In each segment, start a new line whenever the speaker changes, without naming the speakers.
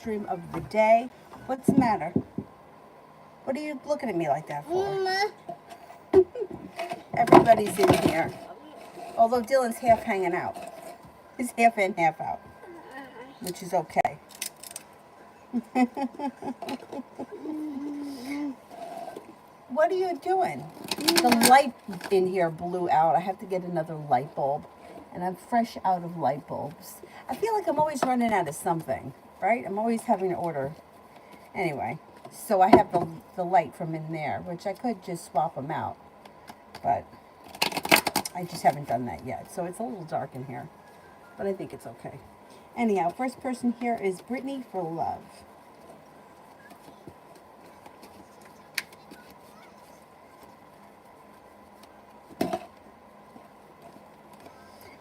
stream of the day. What's the matter? What are you looking at me like that for? Everybody's in here. Although Dylan's half hanging out. He's half in, half out. Which is okay. What are you doing? The light in here blew out. I have to get another light bulb. And I'm fresh out of light bulbs. I feel like I'm always running out of something, right? I'm always having to order. Anyway, so I have the light from in there, which I could just swap them out. But I just haven't done that yet. So it's a little dark in here. But I think it's okay. Anyhow, first person here is Brittany for love.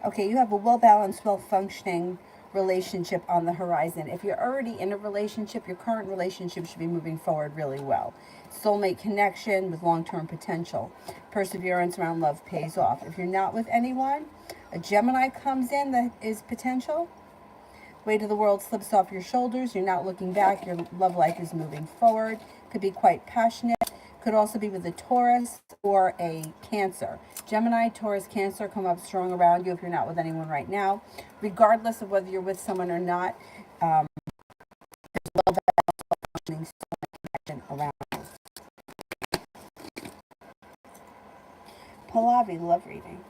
Okay, you have a well-balanced, well-functioning relationship on the horizon. If you're already in a relationship, your current relationship should be moving forward really well. Soulmate connection with long-term potential. Perseverance around love pays off. If you're not with anyone, a Gemini comes in that is potential. Weight of the world slips off your shoulders. You're not looking back. Your love life is moving forward. Could be quite passionate. Could also be with a Taurus or a Cancer. Gemini, Taurus, Cancer come up strong around you if you're not with anyone right now. Regardless of whether you're with someone or not, there's well-functioning connection around you. Pallavi, love reading.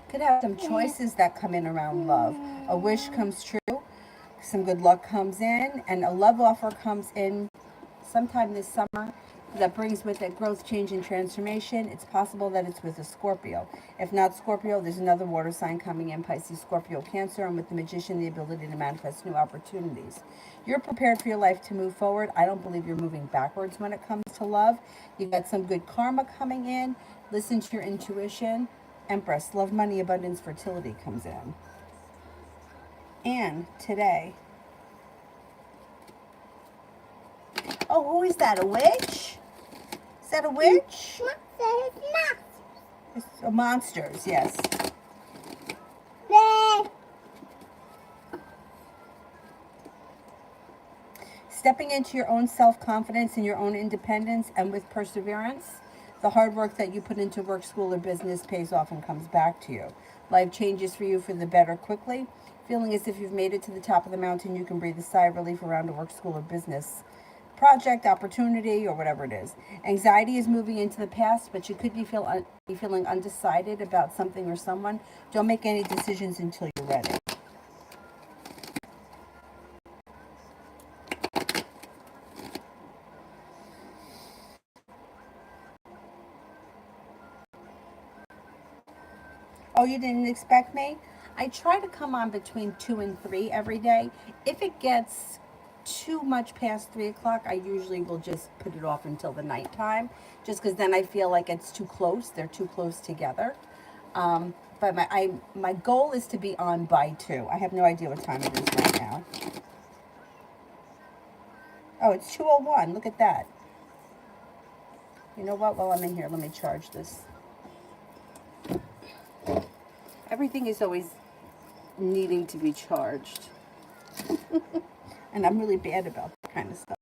Could have some choices that come in around love. A wish comes true, some good luck comes in, and a love offer comes in sometime this summer that brings with it growth, change, and transformation. It's possible that it's with a Scorpio. If not Scorpio, there's another water sign coming in, Pisces, Scorpio, Cancer, and with the Magician, the ability to manifest new opportunities. You're prepared for your life to move forward. I don't believe you're moving backwards when it comes to love. You've got some good karma coming in. Listen to your intuition. Empress, love, money, abundance, fertility comes in. And today, oh, who is that? A witch? Is that a witch? It's monsters, yes. Stepping into your own self-confidence and your own independence, and with perseverance, the hard work that you put into work, school, or business pays off and comes back to you. Life changes for you for the better quickly. Feeling as if you've made it to the top of the mountain, you can breathe a sigh of relief around a work, school, or business project, opportunity, or whatever it is. Anxiety is moving into the past, but you could be feeling undecided about something or someone. Don't make any decisions until you're ready. Oh, you didn't expect me? I try to come on between 2 and 3 every day. If it gets too much past 3 o'clock, I usually will just put it off until the nighttime, just because then I feel like it's too close. They're too close together. But my goal is to be on by 2. I have no idea what time it is right now. Oh, it's 2:01. Look at that. You know what? While I'm in here, let me charge this. Everything is always needing to be charged. And I'm really bad about that kind of stuff.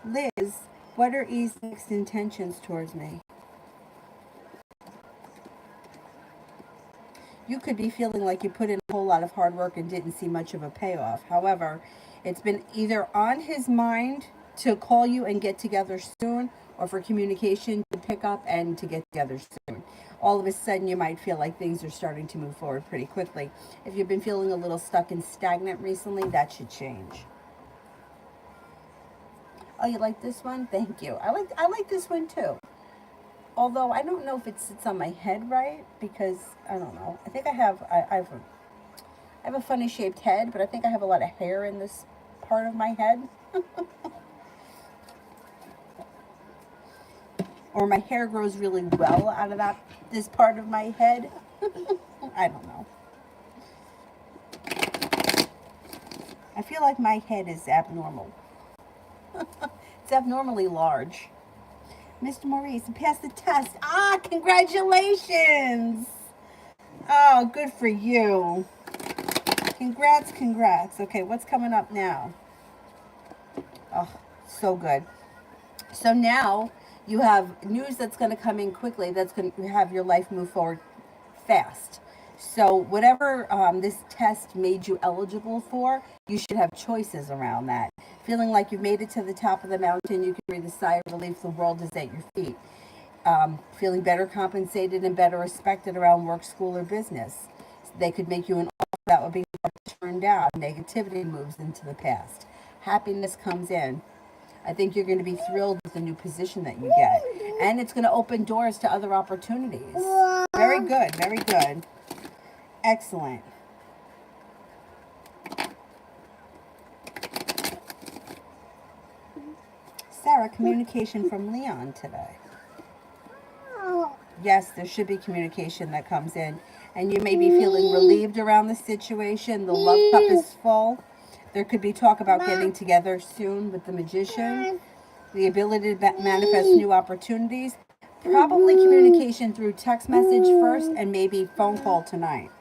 Liz, what are E's next intentions towards me? You could be feeling like you put in a whole lot of hard work and didn't see much of a payoff. However, it's been either on his mind to call you and get together soon, or for communication to pick up and to get together soon. All of a sudden, you might feel like things are starting to move forward pretty quickly. If you've been feeling a little stuck and stagnant recently, that should change. Oh, you like this one? Thank you. I like this one too. Although I don't know if it sits on my head right, because I don't know. I think I have a funny shaped head, but I think I have a lot of hair in this part of my head. Or my hair grows really well out of this part of my head. I don't know. I feel like my head is abnormal. It's abnormally large. Mr. Maurice, passed the test. Ah, congratulations. Oh, good for you. Congrats, congrats. Okay, what's coming up now? Oh, so good. So now you have news that's going to come in quickly that's going to have your life move forward fast. So whatever this test made you eligible for, you should have choices around that. Feeling like you've made it to the top of the mountain, you can breathe a sigh of relief, the world is at your feet. Feeling better compensated and better respected around work, school, or business. They could make you an offer that would be turned down. Negativity moves into the past. Happiness comes in. I think you're going to be thrilled with the new position that you get. And it's going to open doors to other opportunities. Very good, very good. Excellent. Sarah, communication from Leon today. Yes, there should be communication that comes in. And you may be feeling relieved around the situation. The love cup is full. There could be talk about getting together soon with the magician. The ability to manifest new opportunities. Probably communication through text message first and maybe phone call tonight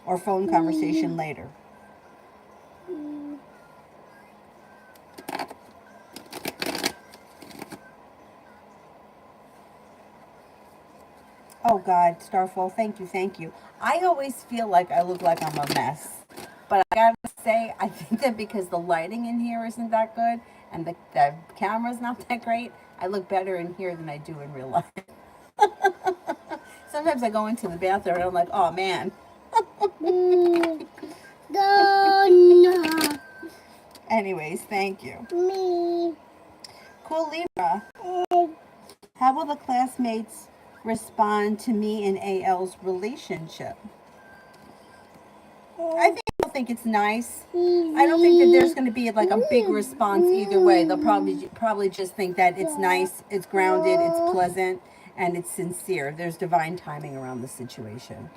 or phone conversation later. Oh God, Starfall, thank you, thank you. I always feel like I look like I'm a mess. But I gotta say, I think that because the lighting in here isn't that good and the camera's not that great, I look better in here than I do in real life. Sometimes I go into the bathroom and I'm like, oh man. Anyways, thank you. Cool Libra. How will the classmates respond to me and AL's relationship? I think it's nice. I don't think that there's going to be like a big response either way. They'll probably just think that it's nice, it's grounded, it's pleasant, and it's sincere. There's divine timing around the situation.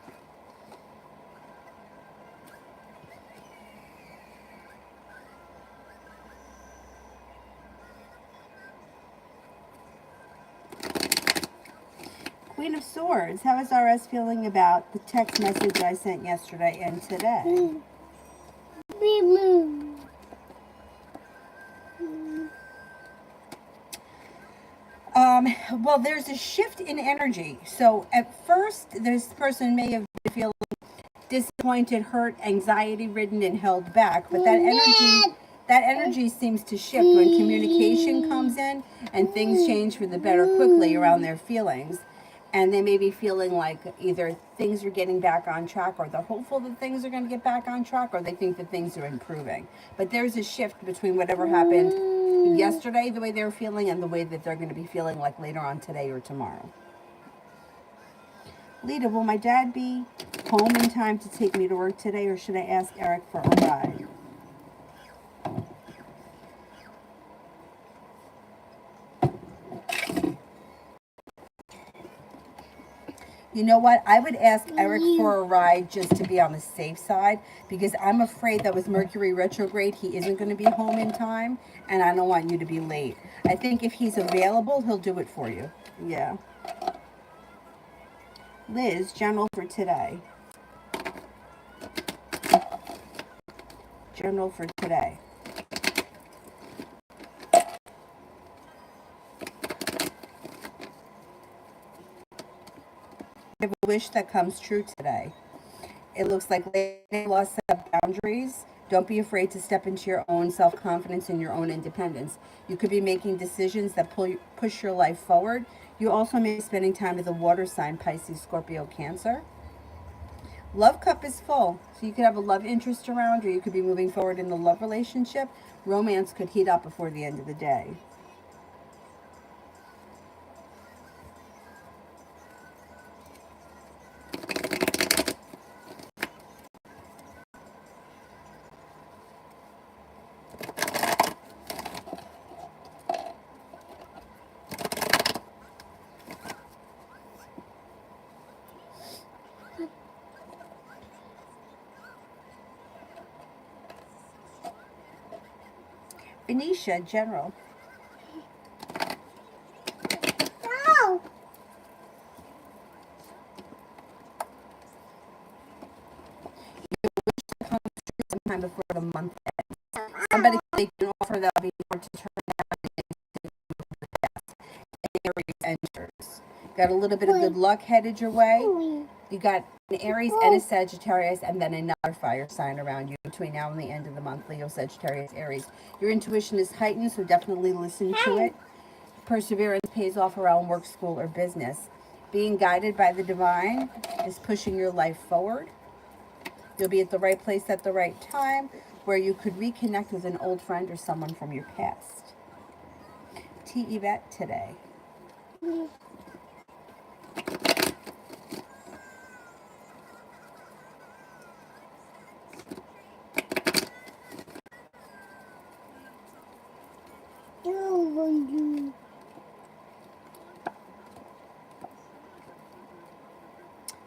Queen of Swords, how is RS feeling about the text message I sent yesterday and today? Well, there's a shift in energy. So at first, this person may have been feeling disappointed, hurt, anxiety-ridden, and held back. But that energy seems to shift when communication comes in and things change for the better quickly around their feelings. And they may be feeling like either things are getting back on track, or they're hopeful that things are going to get back on track, or they think that things are improving. But there's a shift between whatever happened yesterday, the way they were feeling, and the way that they're going to be feeling like later on today or tomorrow. Lita, will my dad be home in time to take me to work today, or should I ask Eric for a ride? You know what? I would ask Eric for a ride just to be on the safe side, because I'm afraid that with Mercury retrograde, he isn't going to be home in time, and I don't want you to be late. I think if he's available, he'll do it for you. Yeah. Liz, general for today. General for today. You have a wish that comes true today. It looks like Lady Lost set up boundaries. Don't be afraid to step into your own self-confidence and your own independence. You could be making decisions that push your life forward. You also may be spending time with a water sign, Pisces, Scorpio, Cancer. Love cup is full. So you could have a love interest around, or you could be moving forward in a love relationship. Romance could heat up before the end of the day. Anisha, general.
No.
Sometime before the month ends. Somebody can make an offer that'll be hard to turn down. Aries enters. Got a little bit of good luck headed your way. You got an Aries and a Sagittarius, and then another fire sign around you between now and the end of the month. Leo, Sagittarius, Aries. Your intuition is heightened, so definitely listen to it. Perseverance pays off around work, school, or business. Being guided by the divine is pushing your life forward. You'll be at the right place at the right time, where you could reconnect with an old friend or someone from your past. T. Yvette today.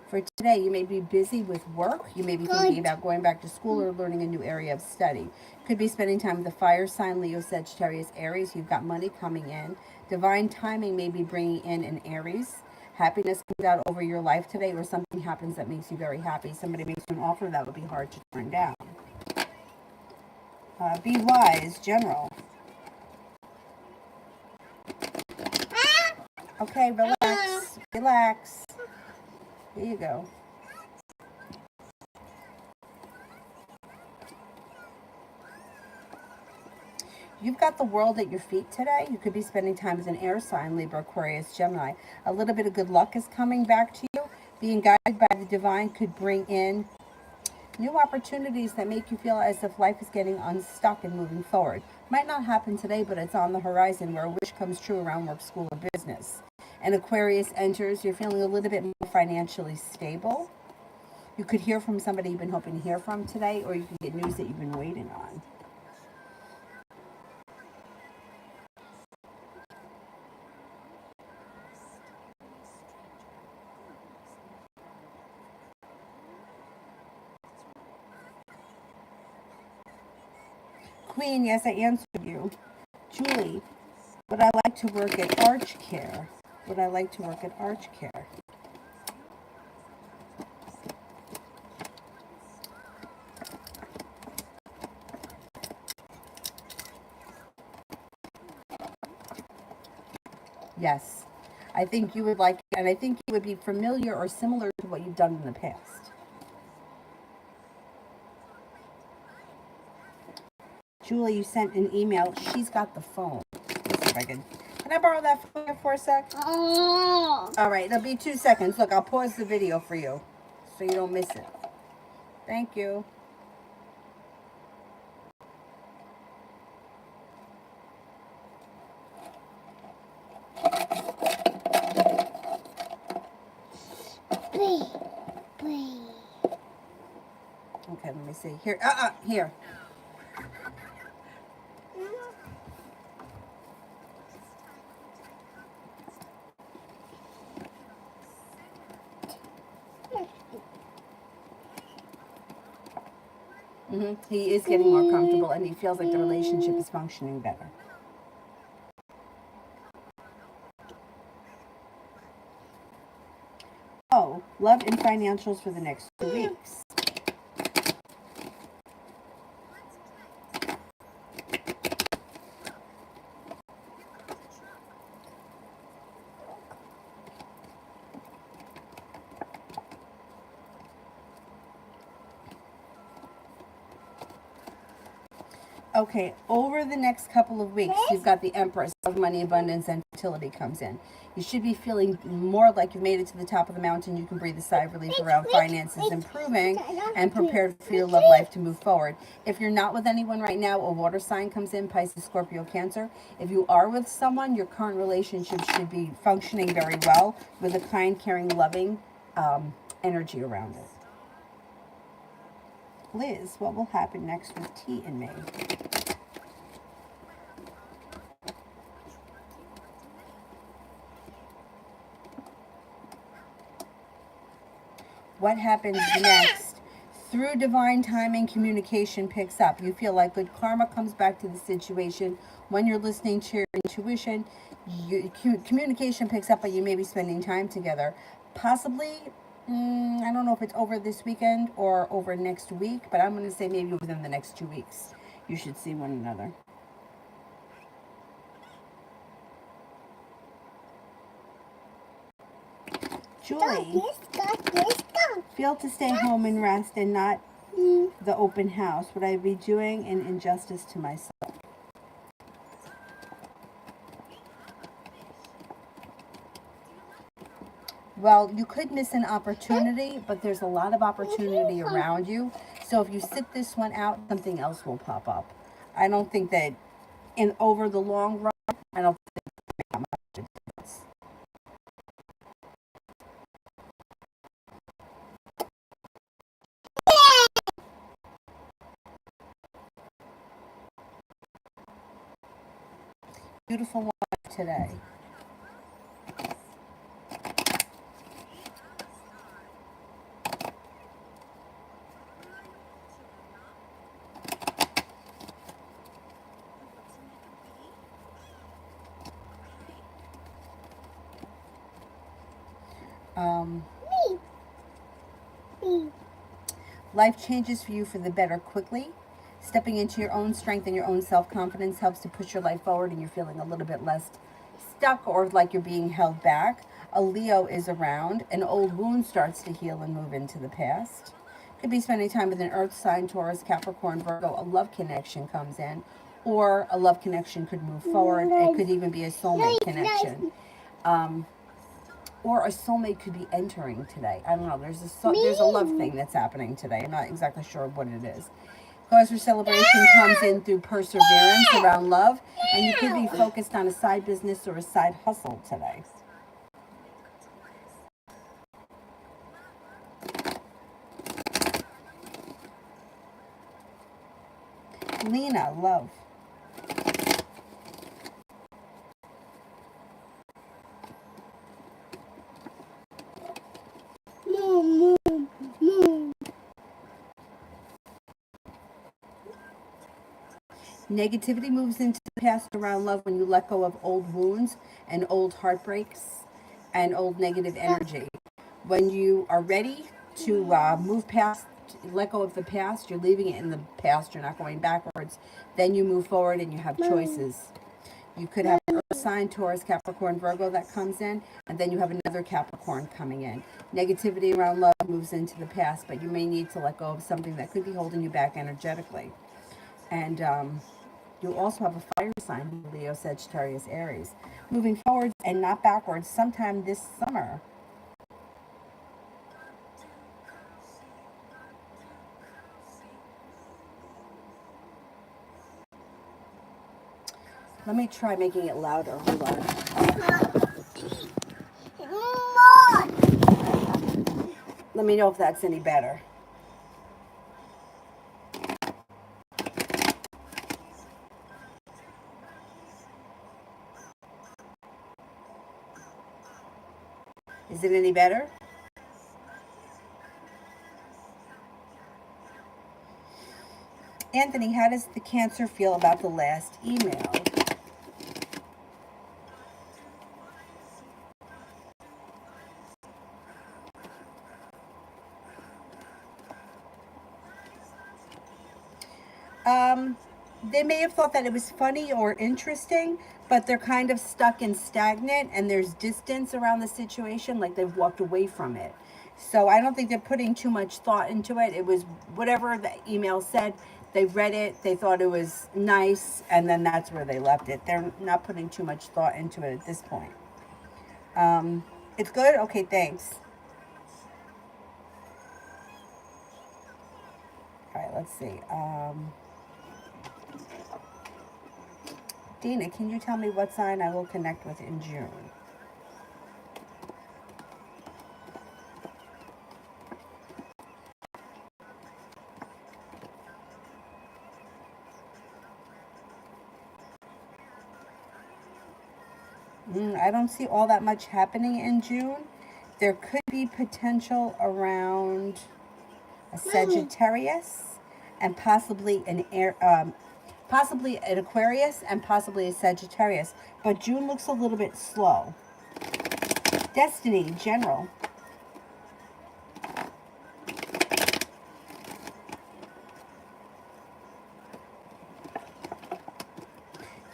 For today, you may be busy with work. You may be thinking about going back to school or learning a new area of study. Could be spending time with the fire sign, Leo, Sagittarius, Aries. You've got money coming in. Divine timing may be bringing in an Aries. Happiness comes out over your life today, or something happens that makes you very happy. Somebody makes you an offer that would be hard to turn down. Be wise, general. Okay, relax. Relax. There you go. You've got the world at your feet today. You could be spending time with an air sign, Libra, Aquarius, Gemini. A little bit of good luck is coming back to you. Being guided by the divine could bring in new opportunities that make you feel as if life is getting unstuck and moving forward. Might not happen today, but it's on the horizon where a wish comes true around work, school, or business. And Aquarius enters, you're feeling a little bit more financially stable. You could hear from somebody you've been hoping to hear from today, or you can get news that you've been waiting on. Queen, yes, I answered you. Julie, would I like to work at Arch Care? Would I like to work at Arch Care? Yes. I think you would like it, and I think it would be familiar or similar to what you've done in the past. Julie, you sent an email. She's got the phone. Let's see if I can I borrow that phone for a sec?
Oh.
All right, it'll be 2 seconds. Look, I'll pause the video for you so you don't miss it. Thank you. Okay, let me see. Here, here. He is getting more comfortable, and he feels like the relationship is functioning better. Oh, love and financials for the next 2 weeks. Okay, over the next couple of weeks, you've got the Empress of money, abundance, and fertility comes in. You should be feeling more like you've made it to the top of the mountain. You can breathe a sigh of relief around finances improving and prepared for your love life to move forward. If you're not with anyone right now, a water sign comes in, Pisces, Scorpio, Cancer. If you are with someone, your current relationship should be functioning very well with a kind, caring, loving energy around it. Liz, what will happen next with T in May? What happens next Through divine timing, communication picks up. You feel like good karma comes back to the situation when you're listening to your intuition. Communication picks up, but you may be spending time together. Possibly, I don't know if it's over this weekend or over next week, but I'm going to say maybe within the next 2 weeks. You should see one another. Julie, feel to stay home and rest and not the open house. Would I be doing an injustice to myself? Well, you could miss an opportunity, but there's a lot of opportunity around you. So if you sit this one out, something else will pop up. I don't think that over the long run, I don't think that much difference. Beautiful life today. Life changes for you for the better quickly. Stepping into your own strength and your own self-confidence helps to push your life forward, and you're feeling a little bit less stuck or like you're being held back. A Leo is around. An old wound starts to heal and move into the past. Could be spending time with an earth sign, Taurus, Capricorn, Virgo. A love connection comes in, or a love connection could move forward. It could even be a soulmate connection. Or a soulmate could be entering today. I don't know. There's a love thing that's happening today. I'm not exactly sure what it is. Cause for celebration comes in through perseverance around love, and you could be focused on a side business or a side hustle today. Lena, love. Negativity moves into the past around love when you let go of old wounds and old heartbreaks and old negative energy. When you are ready to move past, let go of the past, you're leaving it in the past, you're not going backwards, then you move forward and you have choices. You could have an earth sign, Taurus, Capricorn, Virgo that comes in, and then you have another Capricorn coming in. Negativity around love moves into the past, but you may need to let go of something that could be holding you back energetically. And you'll also have a fire sign, Leo, Sagittarius, Aries. Moving forwards and not backwards sometime this summer. Let me try making it louder. Hold on. Let me know if that's any better. Is it any better? Anthony, how does the Cancer feel about the last email? They may have thought that it was funny or interesting, but they're kind of stuck and stagnant, and there's distance around the situation, like they've walked away from it. So I don't think they're putting too much thought into it. It was whatever the email said. They read it, they thought it was nice, and then that's where they left it. They're not putting too much thought into it at this point. It's good? Okay, thanks. All right, let's see. Dina, can you tell me what sign I will connect with in June? I don't see all that much happening in June. There could be potential around a Sagittarius, and possibly an possibly an Aquarius, and possibly a Sagittarius. But June looks a little bit slow. Destiny, general.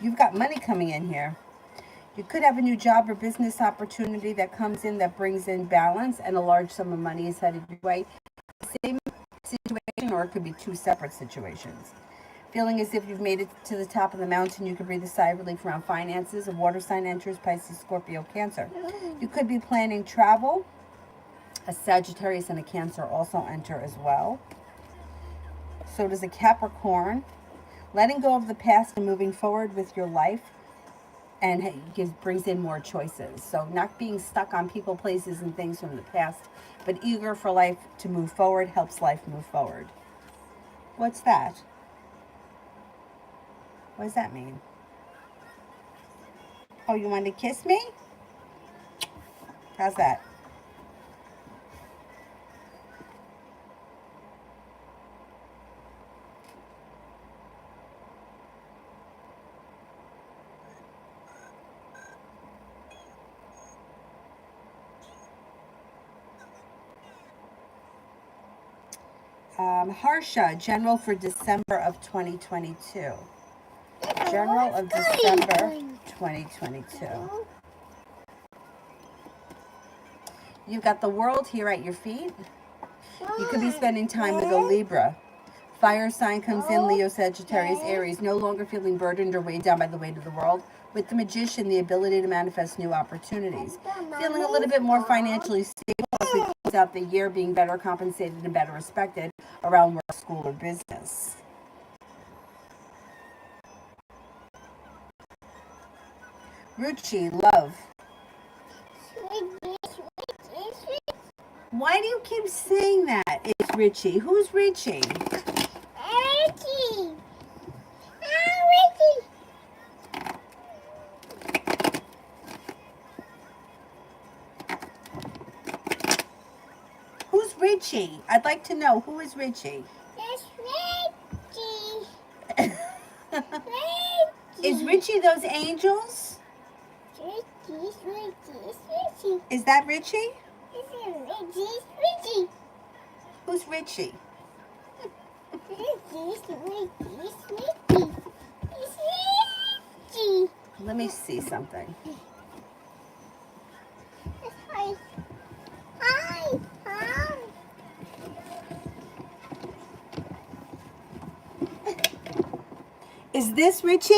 You've got money coming in here. You could have a new job or business opportunity that comes in that brings in balance, and a large sum of money is headed your way. Same situation, or it could be two separate situations. Feeling as if you've made it to the top of the mountain, you could breathe a sigh of relief around finances. A water sign enters, Pisces, Scorpio, Cancer. You could be planning travel. A Sagittarius and a Cancer also enter as well. So does a Capricorn. Letting go of the past and moving forward with your life, and brings in more choices. So not being stuck on people, places, and things from the past, but eager for life to move forward, helps life move forward. What's that? What does that mean? Oh, you want to kiss me? How's that? Harsha, general for December of 2022. General of December 2022. You've got the world here at your feet. You could be spending time with a Libra. Fire sign comes in, Leo, Sagittarius, Aries. No longer feeling burdened or weighed down by the weight of the world. With the Magician, the ability to manifest new opportunities. Feeling a little bit more financially stable as we close out the year, being better compensated and better respected around work, school, or business. Ruchi, love. Why do you keep saying that? It's Richie. Who's Richie?
Richie. Richie.
Who's Richie? I'd like to know. Who is Richie?
It's Richie. Richie.
Is Richie those angels?
Richie.
Is that Richie?
Richie.
Who's Richie?
Richie.
Let me see something.
Hi.
Is this Richie?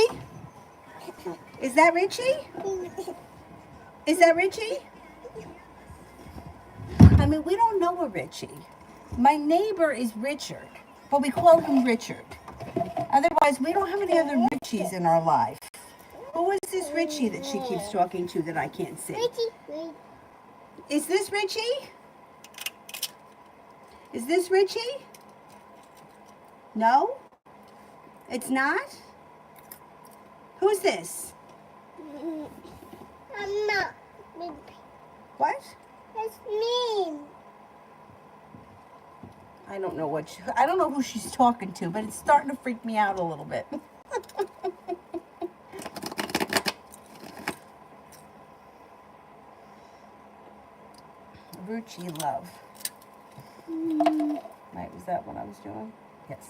Is that Richie? Is that Richie? I mean, we don't know a Richie. My neighbor is Richard, but we call him Richard. Otherwise, we don't have any other Richies in our life. Who is this Richie that she keeps talking to that I can't see?
Richie.
Is this Richie? Is this Richie? No? It's not? Who's this?
I'm not.
What?
It's me.
I don't know I don't know who she's talking to, but it's starting to freak me out a little bit. Ruchi, love. Right, was that what I was doing? Yes.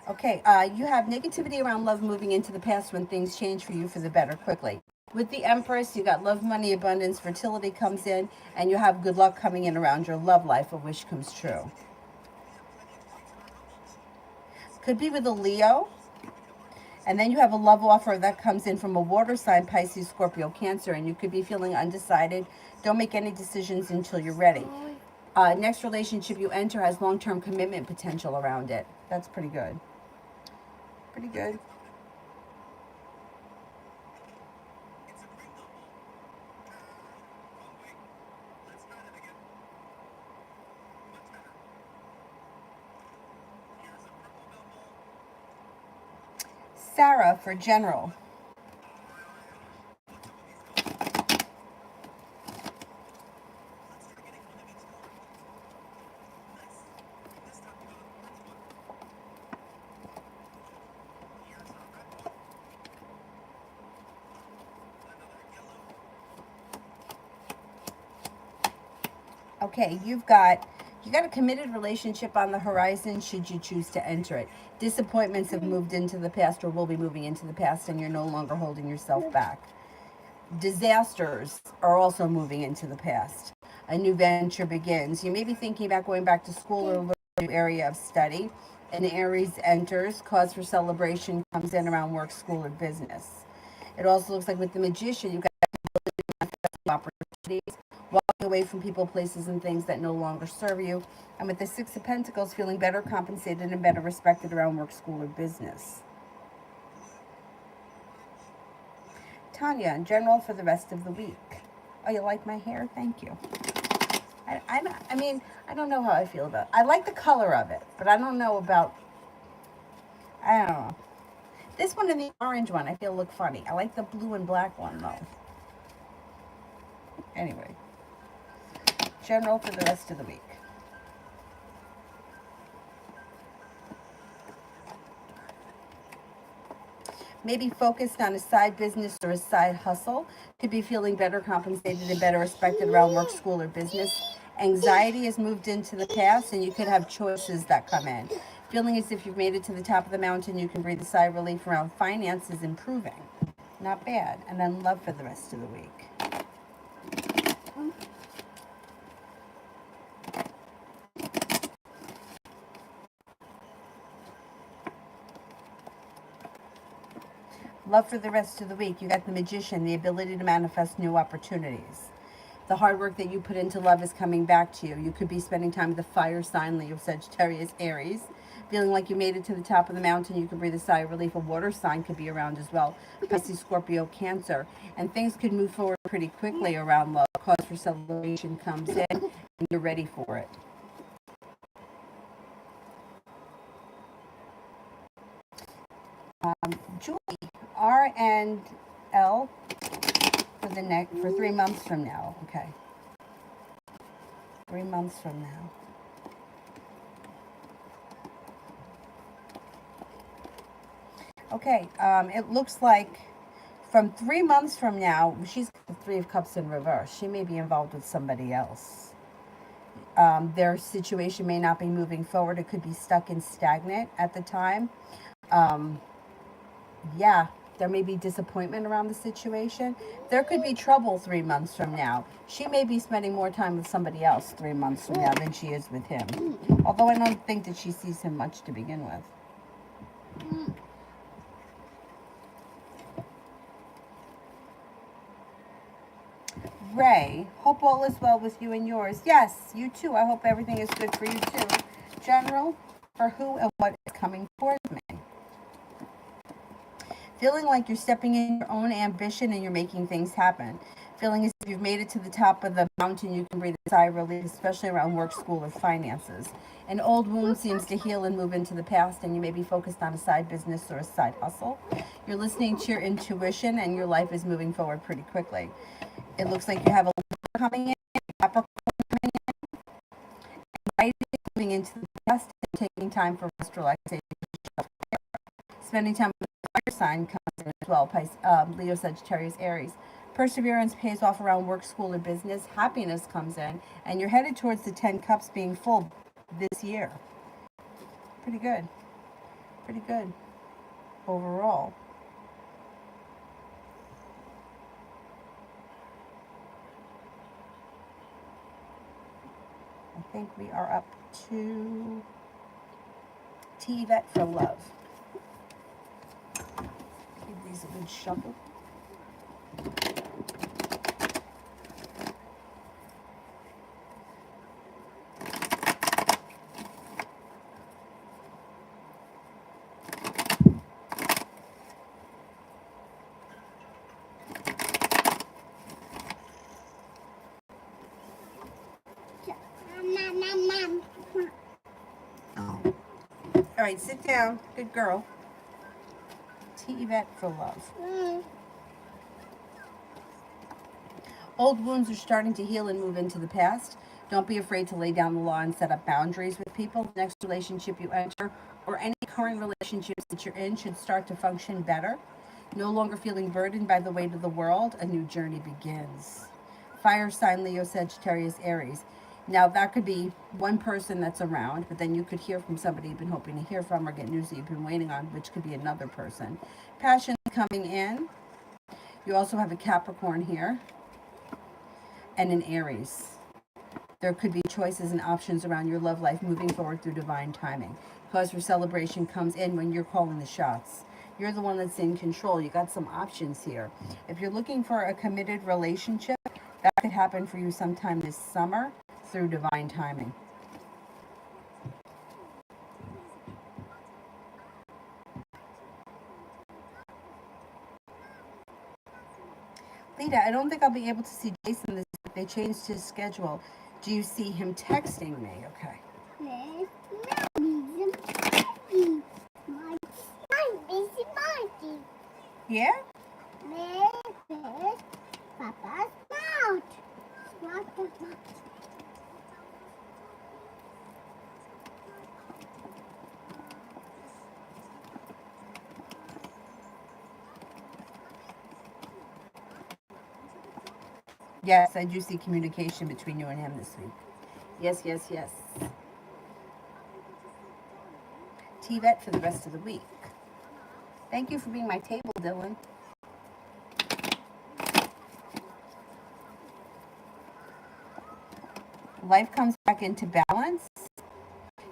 Okay, you have negativity around love moving into the past when things change for you for the better quickly. With the Empress, you got love, money, abundance, fertility comes in, and you have good luck coming in around your love life. A wish comes true. Could be with a Leo. And then you have a love offer that comes in from a water sign, Pisces, Scorpio, Cancer, and you could be feeling undecided. Don't make any decisions until you're ready. Next relationship you enter has long-term commitment potential around it. That's pretty good. Pretty good. Sarah for general. Okay, you got a committed relationship on the horizon should you choose to enter it. Disappointments have moved into the past or will be moving into the past, and you're no longer holding yourself back. Disasters are also moving into the past. A new venture begins. You may be thinking about going back to school or learning a new area of study. An Aries enters. Cause for celebration comes in around work, school, or business. It also looks like with the Magician, you've got opportunities, walking away from people, places, and things that no longer serve you. And with the Six of Pentacles, feeling better compensated and better respected around work, school, or business. Tanya, in general, for the rest of the week. Oh, you like my hair? Thank you. I mean, I don't know how I feel about it. I like the color of it, but I don't know about, I don't know. This one and the orange one, I feel look funny. I like the blue and black one, though. Anyway, general for the rest of the week. Maybe focused on a side business or a side hustle. Could be feeling better compensated and better respected around work, school, or business. Anxiety has moved into the past, and you could have choices that come in. Feeling as if you've made it to the top of the mountain, you can breathe a sigh of relief around finances improving. Not bad. And then love for the rest of the week. Love for the rest of the week. You got the Magician, the ability to manifest new opportunities. The hard work that you put into love is coming back to you. You could be spending time with the fire sign, Leo, Sagittarius, Aries. Feeling like you made it to the top of the mountain, you can breathe a sigh of relief. A water sign could be around as well. Pisces, Scorpio, Cancer. And things could move forward pretty quickly around love. Cause for celebration comes in, and you're ready for it. Julie, R and L for 3 months from now. Okay. 3 months from now. Okay, it looks like from 3 months from now, she's got the Three of Cups in reverse. She may be involved with somebody else. Their situation may not be moving forward. It could be stuck and stagnant at the time. Yeah, there may be disappointment around the situation. There could be trouble 3 months from now. She may be spending more time with somebody else 3 months from now than she is with him. Although I don't think that she sees him much to begin with. Ray, hope all is well with you and yours. Yes, you too. I hope everything is good for you too. General, for who and what is coming towards me. Feeling like you're stepping in your own ambition and you're making things happen. Feeling as if you've made it to the top of the mountain, you can breathe a sigh of relief, especially around work, school, or finances. An old wound seems to heal and move into the past, and you may be focused on a side business or a side hustle. You're listening to your intuition, and your life is moving forward pretty quickly. It looks like you have a coming in, Capricorn coming in, anxiety moving into the past, and taking time for rest, relaxation, spending time with the fire sign comes in as well. Leo, Sagittarius, Aries. Perseverance pays off around work, school, or business. Happiness comes in, and you're headed towards the 10 cups being full this year. Pretty good. Pretty good overall. I think we are up to T-Vet for love. Give these a good shuffle. All right, sit down. Good girl. T-Vet for love. Old wounds are starting to heal and move into the past. Don't be afraid to lay down the law and set up boundaries with people. The next relationship you enter or any current relationships that you're in should start to function better. No longer feeling burdened by the weight of the world, a new journey begins. Fire sign, Leo, Sagittarius, Aries. Now, that could be one person that's around, but then you could hear from somebody you've been hoping to hear from or get news that you've been waiting on, which could be another person. Passion coming in. You also have a Capricorn here and an Aries. There could be choices and options around your love life moving forward through divine timing. Cause for celebration comes in when you're calling the shots. You're the one that's in control. You got some options here. If you're looking for a committed relationship, that could happen for you sometime this summer through divine timing. Lita, I don't think I'll be able to see Jason this week. They changed his schedule. Do you see him texting me? Okay. Yeah?
Papa's mouth.
Yes, I do see communication between you and him this week. Yes, yes, yes. T-Vet for the rest of the week. Thank you for being my table, Dylan. Life comes back into balance.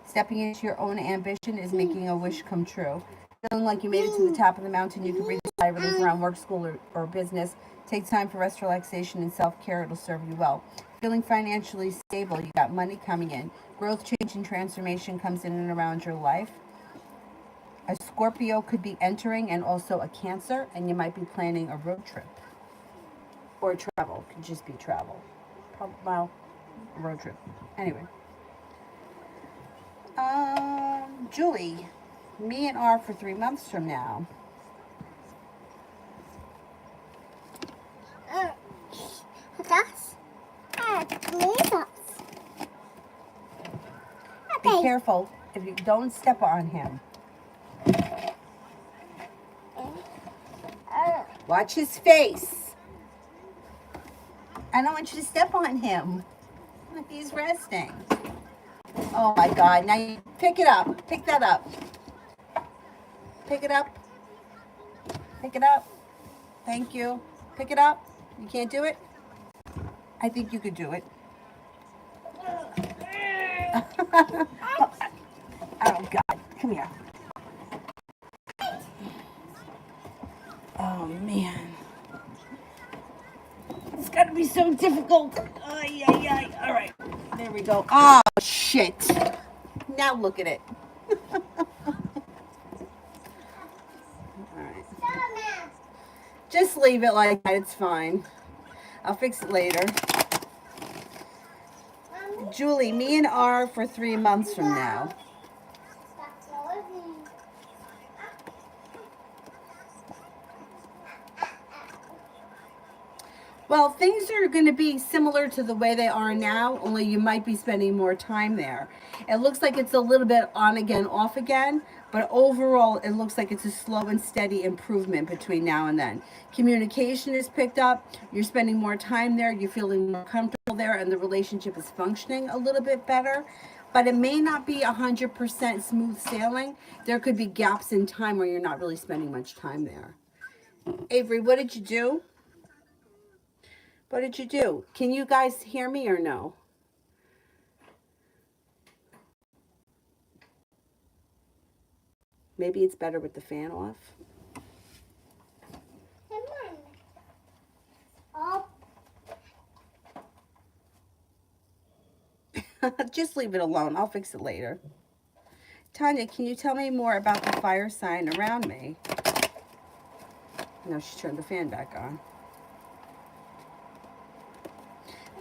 Stepping into your own ambition is making a wish come true. Feeling like you made it to the top of the mountain, you can breathe a sigh of relief around work, school, or business. Take time for rest, relaxation, and self-care. It'll serve you well. Feeling financially stable. You got money coming in. Growth, change, and transformation comes in and around your life. A Scorpio could be entering, and also a Cancer, and you might be planning a road trip. Or travel. Could just be travel. Well, road trip. Anyway. Julie, me and R for 3 months from now.
Das?
Be careful if you don't step on him. Watch his face. I don't want you to step on him. He's resting. Oh my God. Now you pick it up. Pick that up. Pick it up. Pick it up. Thank you. Pick it up. You can't do it? I think you could do it. Oh God. Come here. Oh man. It's gotta be so difficult. Ay, ay, ay. All right. There we go. Oh shit. Now look at it. Alright. Just leave it like that. It's fine. I'll fix it later. Julie, me and R for 3 months from now. Well, things are going to be similar to the way they are now, only you might be spending more time there. It looks like it's a little bit on again, off again, but overall it looks like it's a slow and steady improvement between now and then. Communication is picked up, you're spending more time there, you're feeling more comfortable there, and the relationship is functioning a little bit better. But it may not be 100% smooth sailing. There could be gaps in time where you're not really spending much time there. Avery, what did you do? What did you do? Can you guys hear me or no? Maybe it's better with the fan off.
Come on. Up.
Just leave it alone. I'll fix it later. Tanya, can you tell me more about the fire sign around me? No, she turned the fan back on.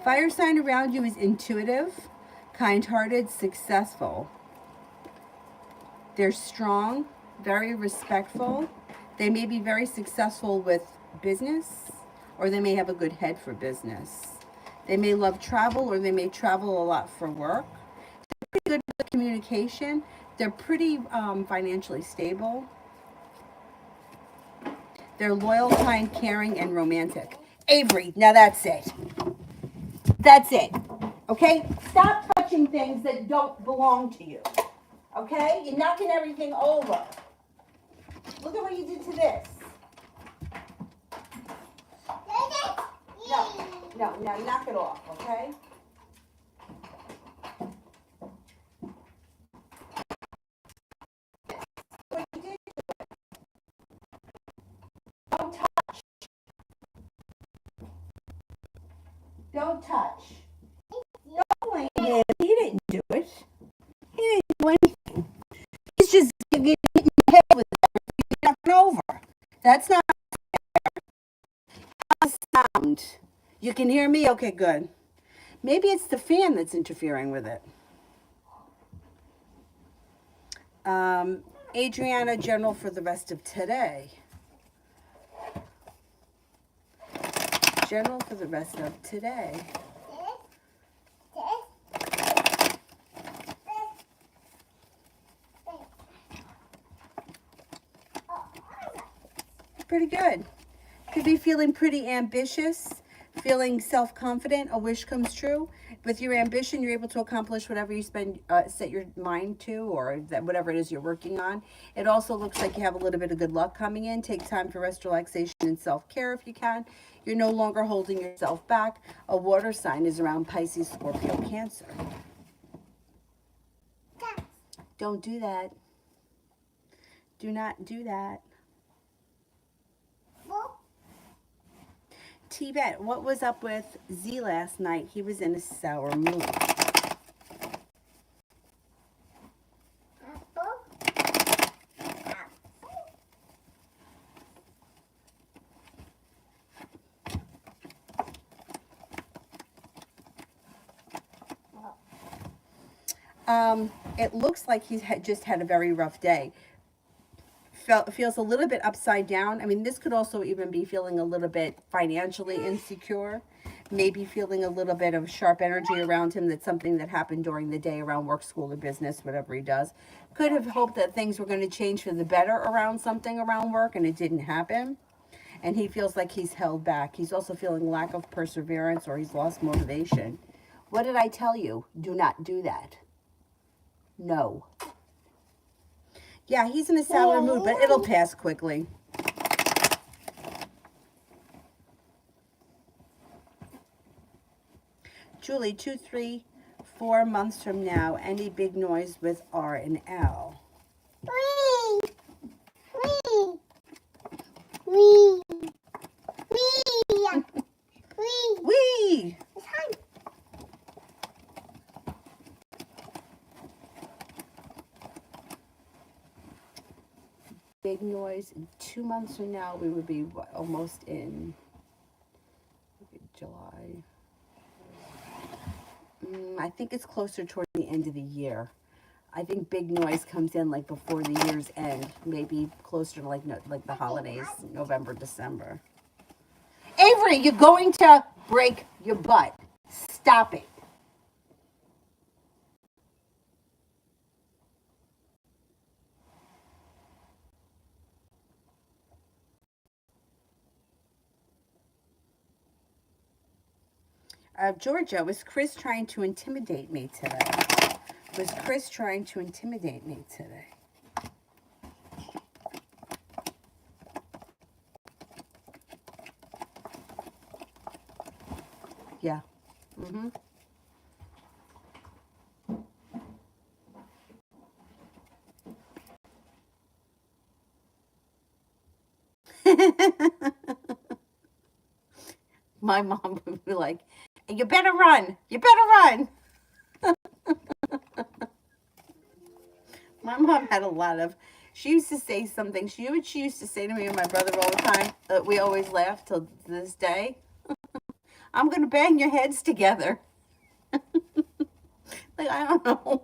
Fire sign around you is intuitive, kind-hearted, successful. They're strong, very respectful. They may be very successful with business, or they may have a good head for business. They may love travel, or they may travel a lot for work. They're pretty good with communication. They're pretty financially stable. They're loyal, kind, caring, and romantic. Avery, now that's it. That's it. Okay? Stop touching things that don't belong to you. Okay? You're knocking everything over. Look at what you did to this. No, now knock it off, okay? What you did, don't touch. Don't touch. Don't blame him. He didn't do it. He didn't do anything. He's just getting your head with everything knocking over. That's not a sound. You can hear me? Okay, good. Maybe it's the fan that's interfering with it. Adriana, general for the rest of today. General for the rest of today. Pretty good. Could be feeling pretty ambitious, feeling self-confident, a wish comes true. With your ambition, you're able to accomplish whatever you set your mind to, or whatever it is you're working on. It also looks like you have a little bit of good luck coming in. Take time for rest, relaxation, and self-care if you can. You're no longer holding yourself back. A water sign is around Pisces, Scorpio, Cancer. Don't do that. Do not do that. T-Bet, what was up with Z last night? He was in a sour mood. It looks like he's just had a very rough day. Feels a little bit upside down. I mean, this could also even be feeling a little bit financially insecure. Maybe feeling a little bit of sharp energy around him. That's something that happened during the day around work, school, or business, whatever he does. Could have hoped that things were going to change for the better around something around work, and it didn't happen. And he feels like he's held back. He's also feeling lack of perseverance, or he's lost motivation. What did I tell you? Do not do that. No. Yeah, he's in a sour mood, but it'll pass quickly. Julie, 2, 3, 4 months from now, any big noise with R and L?
Wee! Wee! Wee! Wee! Wee!
Wee!
It's time.
Big noise. In 2 months from now, we would be almost in July. I think it's closer toward the end of the year. I think big noise comes in like before the year's end, maybe closer to like the holidays, November, December. Avery, you're going to break your butt. Stop it. Georgia, was Chris trying to intimidate me today? Was Chris trying to intimidate me today? Yeah. Mm-hmm. My mom would be like, you better run. You better run. My mom had a lot of, she used to say something, she used to say to me and my brother all the time, that we always laugh till this day. I'm going to bang your heads together. Like, I don't know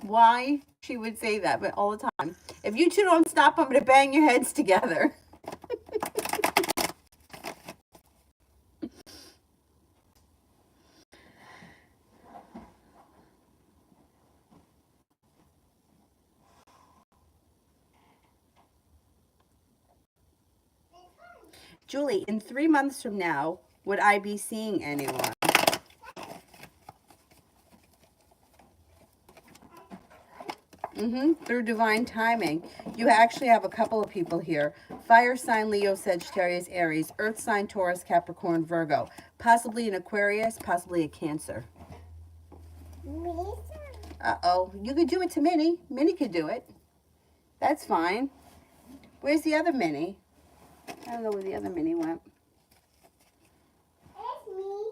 why she would say that, but all the time. If you two don't stop, I'm going to bang your heads together. Julie, in 3 months from now, would I be seeing anyone? Through divine timing. You actually have a couple of people here. Fire sign, Leo, Sagittarius, Aries. Earth sign, Taurus, Capricorn, Virgo. Possibly an Aquarius, possibly a Cancer. Uh-oh. You could do it to Minnie. Minnie could do it. That's fine. Where's the other Minnie? I don't know where the other Minnie went.
It's me.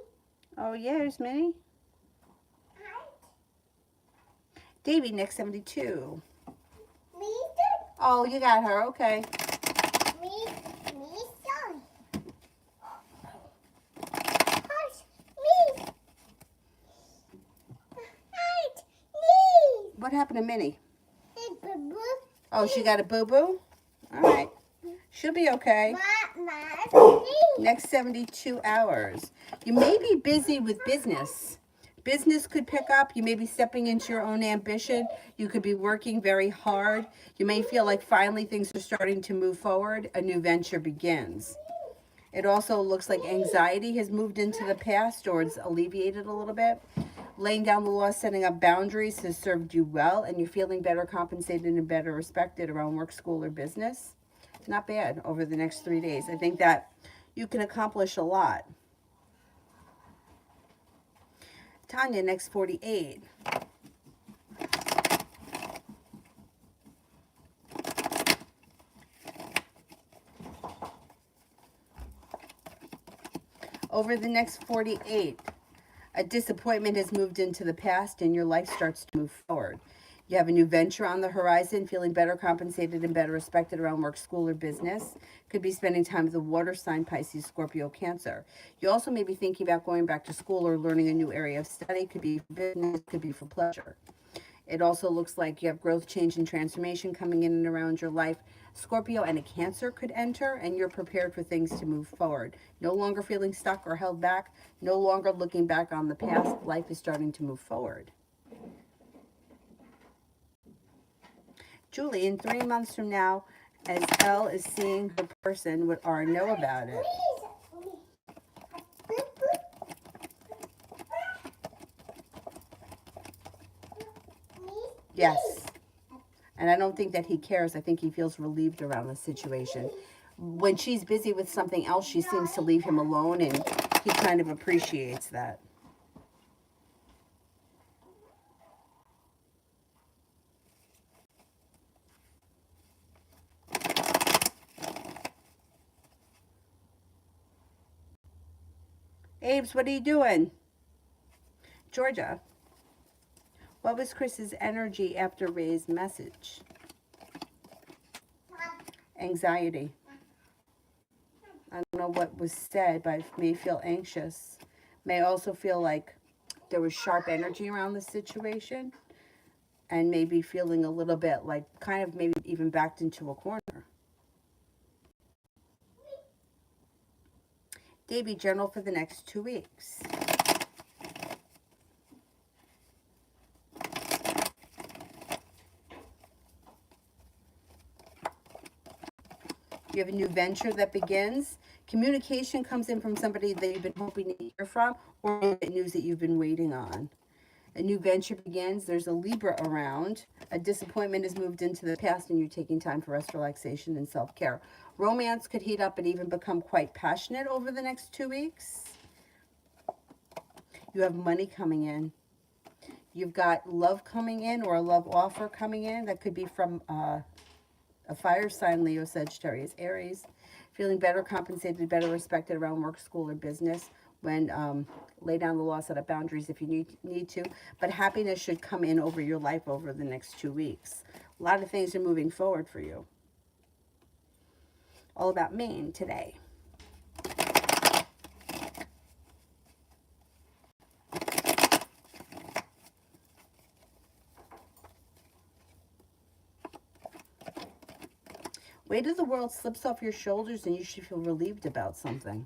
Oh, yeah, there's Minnie. Davy, next 72.
Me
Oh, you got her. Okay.
Me son. Hush, me. Hush, me.
What happened to Minnie?
It's boo-boo.
Oh, she got a boo-boo? All right. She'll be okay.
Mama,
Next 72 hours. You may be busy with business. Business could pick up. You may be stepping into your own ambition. You could be working very hard. You may feel like finally things are starting to move forward. A new venture begins. It also looks like anxiety has moved into the past or it's alleviated a little bit. Laying down the law, setting up boundaries has served you well, and you're feeling better compensated and better respected around work, school, or business. Not bad over the next 3 days. I think that you can accomplish a lot. Tanya, next 48. Over the next 48, a disappointment has moved into the past and your life starts to move forward. You have a new venture on the horizon, feeling better compensated and better respected around work, school, or business. Could be spending time with a water sign, Pisces, Scorpio, Cancer. You also may be thinking about going back to school or learning a new area of study. Could be for business, could be for pleasure. It also looks like you have growth, change, and transformation coming in and around your life. Scorpio and a Cancer could enter, and you're prepared for things to move forward. No longer feeling stuck or held back. No longer looking back on the past. Life is starting to move forward. Julie, in 3 months from now, as Elle is seeing her person, would R know about it? Yes. And I don't think that he cares. I think he feels relieved around the situation. When she's busy with something else, she seems to leave him alone, and he kind of appreciates that. Abe's, what are you doing? Georgia, what was Chris's energy after Ray's message? Anxiety. I don't know what was said, but I may feel anxious. May also feel like there was sharp energy around the situation, and maybe feeling a little bit like kind of maybe even backed into a corner. Davy, journal for the next 2 weeks. You have a new venture that begins. Communication comes in from somebody that you've been hoping to hear from, or news that you've been waiting on. A new venture begins. There's a Libra around. A disappointment has moved into the past, and you're taking time for rest, relaxation, and self-care. Romance could heat up and even become quite passionate over the next 2 weeks. You have money coming in. You've got love coming in, or a love offer coming in. That could be from a fire sign, Leo, Sagittarius, Aries. Feeling better compensated, better respected around work, school, or business. When lay down the law, set up boundaries if you need to. But happiness should come in over your life over the next 2 weeks. A lot of things are moving forward for you. All about Maine today. Weight of the world slips off your shoulders and you should feel relieved about something.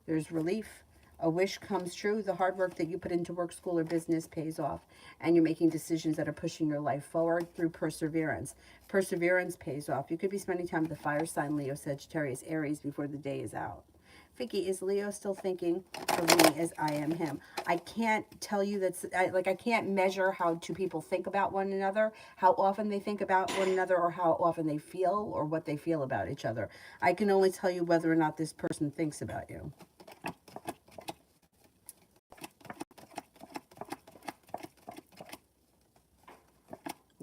There's relief. A wish comes true. The hard work that you put into work, school, or business pays off. And you're making decisions that are pushing your life forward through perseverance. Perseverance pays off. You could be spending time with the fire sign, Leo, Sagittarius, Aries before the day is out. Vicky, is Leo still thinking of me as I am him? I can't tell you that's like I can't measure how two people think about one another, how often they think about one another, or how often they feel or what they feel about each other. I can only tell you whether or not this person thinks about you.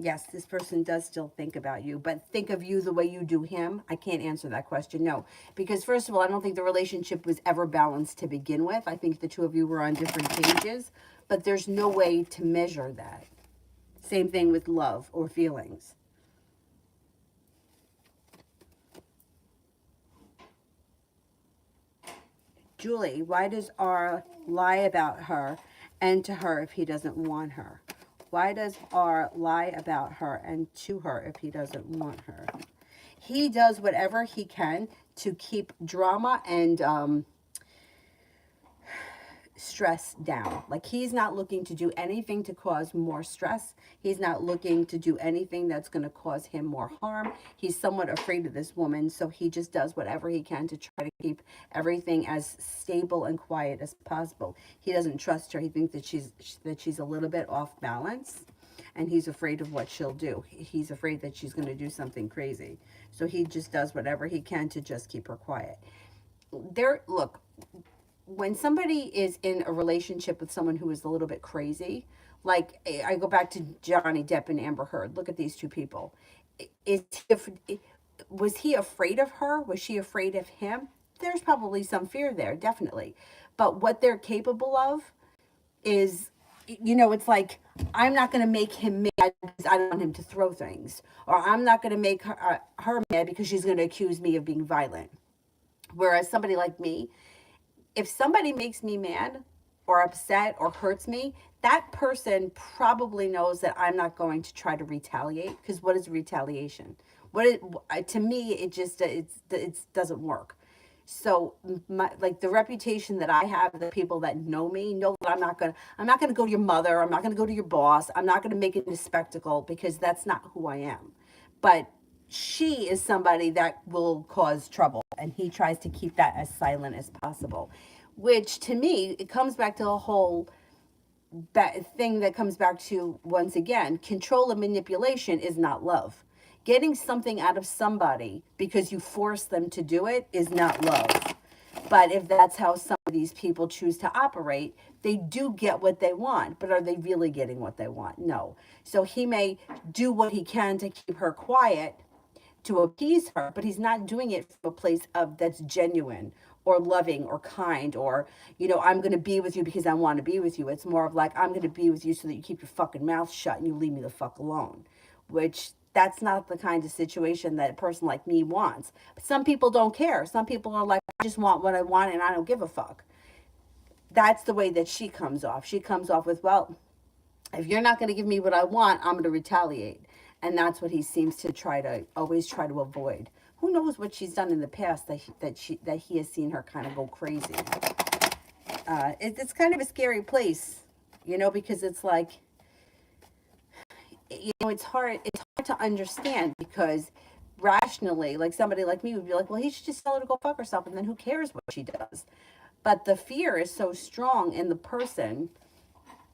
Yes, this person does still think about you, but think of you the way you do him. I can't answer that question, no. Because first of all, I don't think the relationship was ever balanced to begin with. I think the two of you were on different pages, but there's no way to measure that. Same thing with love or feelings. Julie, why does R lie about her and to her if he doesn't want her? Why does R lie about her and to her if he doesn't want her? He does whatever he can to keep drama and stress down. Like he's not looking to do anything to cause more stress. He's not looking to do anything that's going to cause him more harm. He's somewhat afraid of this woman, so he just does whatever he can to try to keep everything as stable and quiet as possible. He doesn't trust her. He thinks that she's a little bit off balance, and he's afraid of what she'll do. He's afraid that she's going to do something crazy. So he just does whatever he can to just keep her quiet. Look, when somebody is in a relationship with someone who is a little bit crazy, like I go back to Johnny Depp and Amber Heard. Look at these two people. Was he afraid of her? Was she afraid of him? There's probably some fear there, definitely. But what they're capable of is, it's like, I'm not going to make him mad because I don't want him to throw things. Or I'm not going to make her mad because she's going to accuse me of being violent. Whereas somebody like me, if somebody makes me mad or upset or hurts me, that person probably knows that I'm not going to try to retaliate, because what is retaliation? To me, it doesn't work. So like the reputation that I have, the people that know me know that I'm not gonna go to your mother, I'm not gonna go to your boss, I'm not gonna make it a spectacle, because that's not who I am. But she is somebody that will cause trouble, and he tries to keep that as silent as possible, which to me, it comes back to a whole thing that comes back to, once again, control and manipulation is not love. Getting something out of somebody because you force them to do it is not love. But if that's how some of these people choose to operate, they do get what they want. But are they really getting what they want? No. So he may do what he can to keep her quiet, to appease her, but he's not doing it from a place of that's genuine or loving or kind, or I'm going to be with you because I want to be with you. It's more of like, I'm going to be with you so that you keep your fucking mouth shut and you leave me the fuck alone, which that's not the kind of situation that a person like me wants. But some people don't care. Some people are like, I just want what I want and I don't give a fuck. That's the way that she comes off. She comes off with, well, if you're not going to give me what I want, I'm going to retaliate. And that's what he seems to always try to avoid. Who knows what she's done in the past that he has seen her kind of go crazy. It's kind of a scary place, because it's like, it's hard to understand, because rationally, like somebody like me would be like, well, he should just tell her to go fuck herself, and then who cares what she does? But the fear is so strong in the person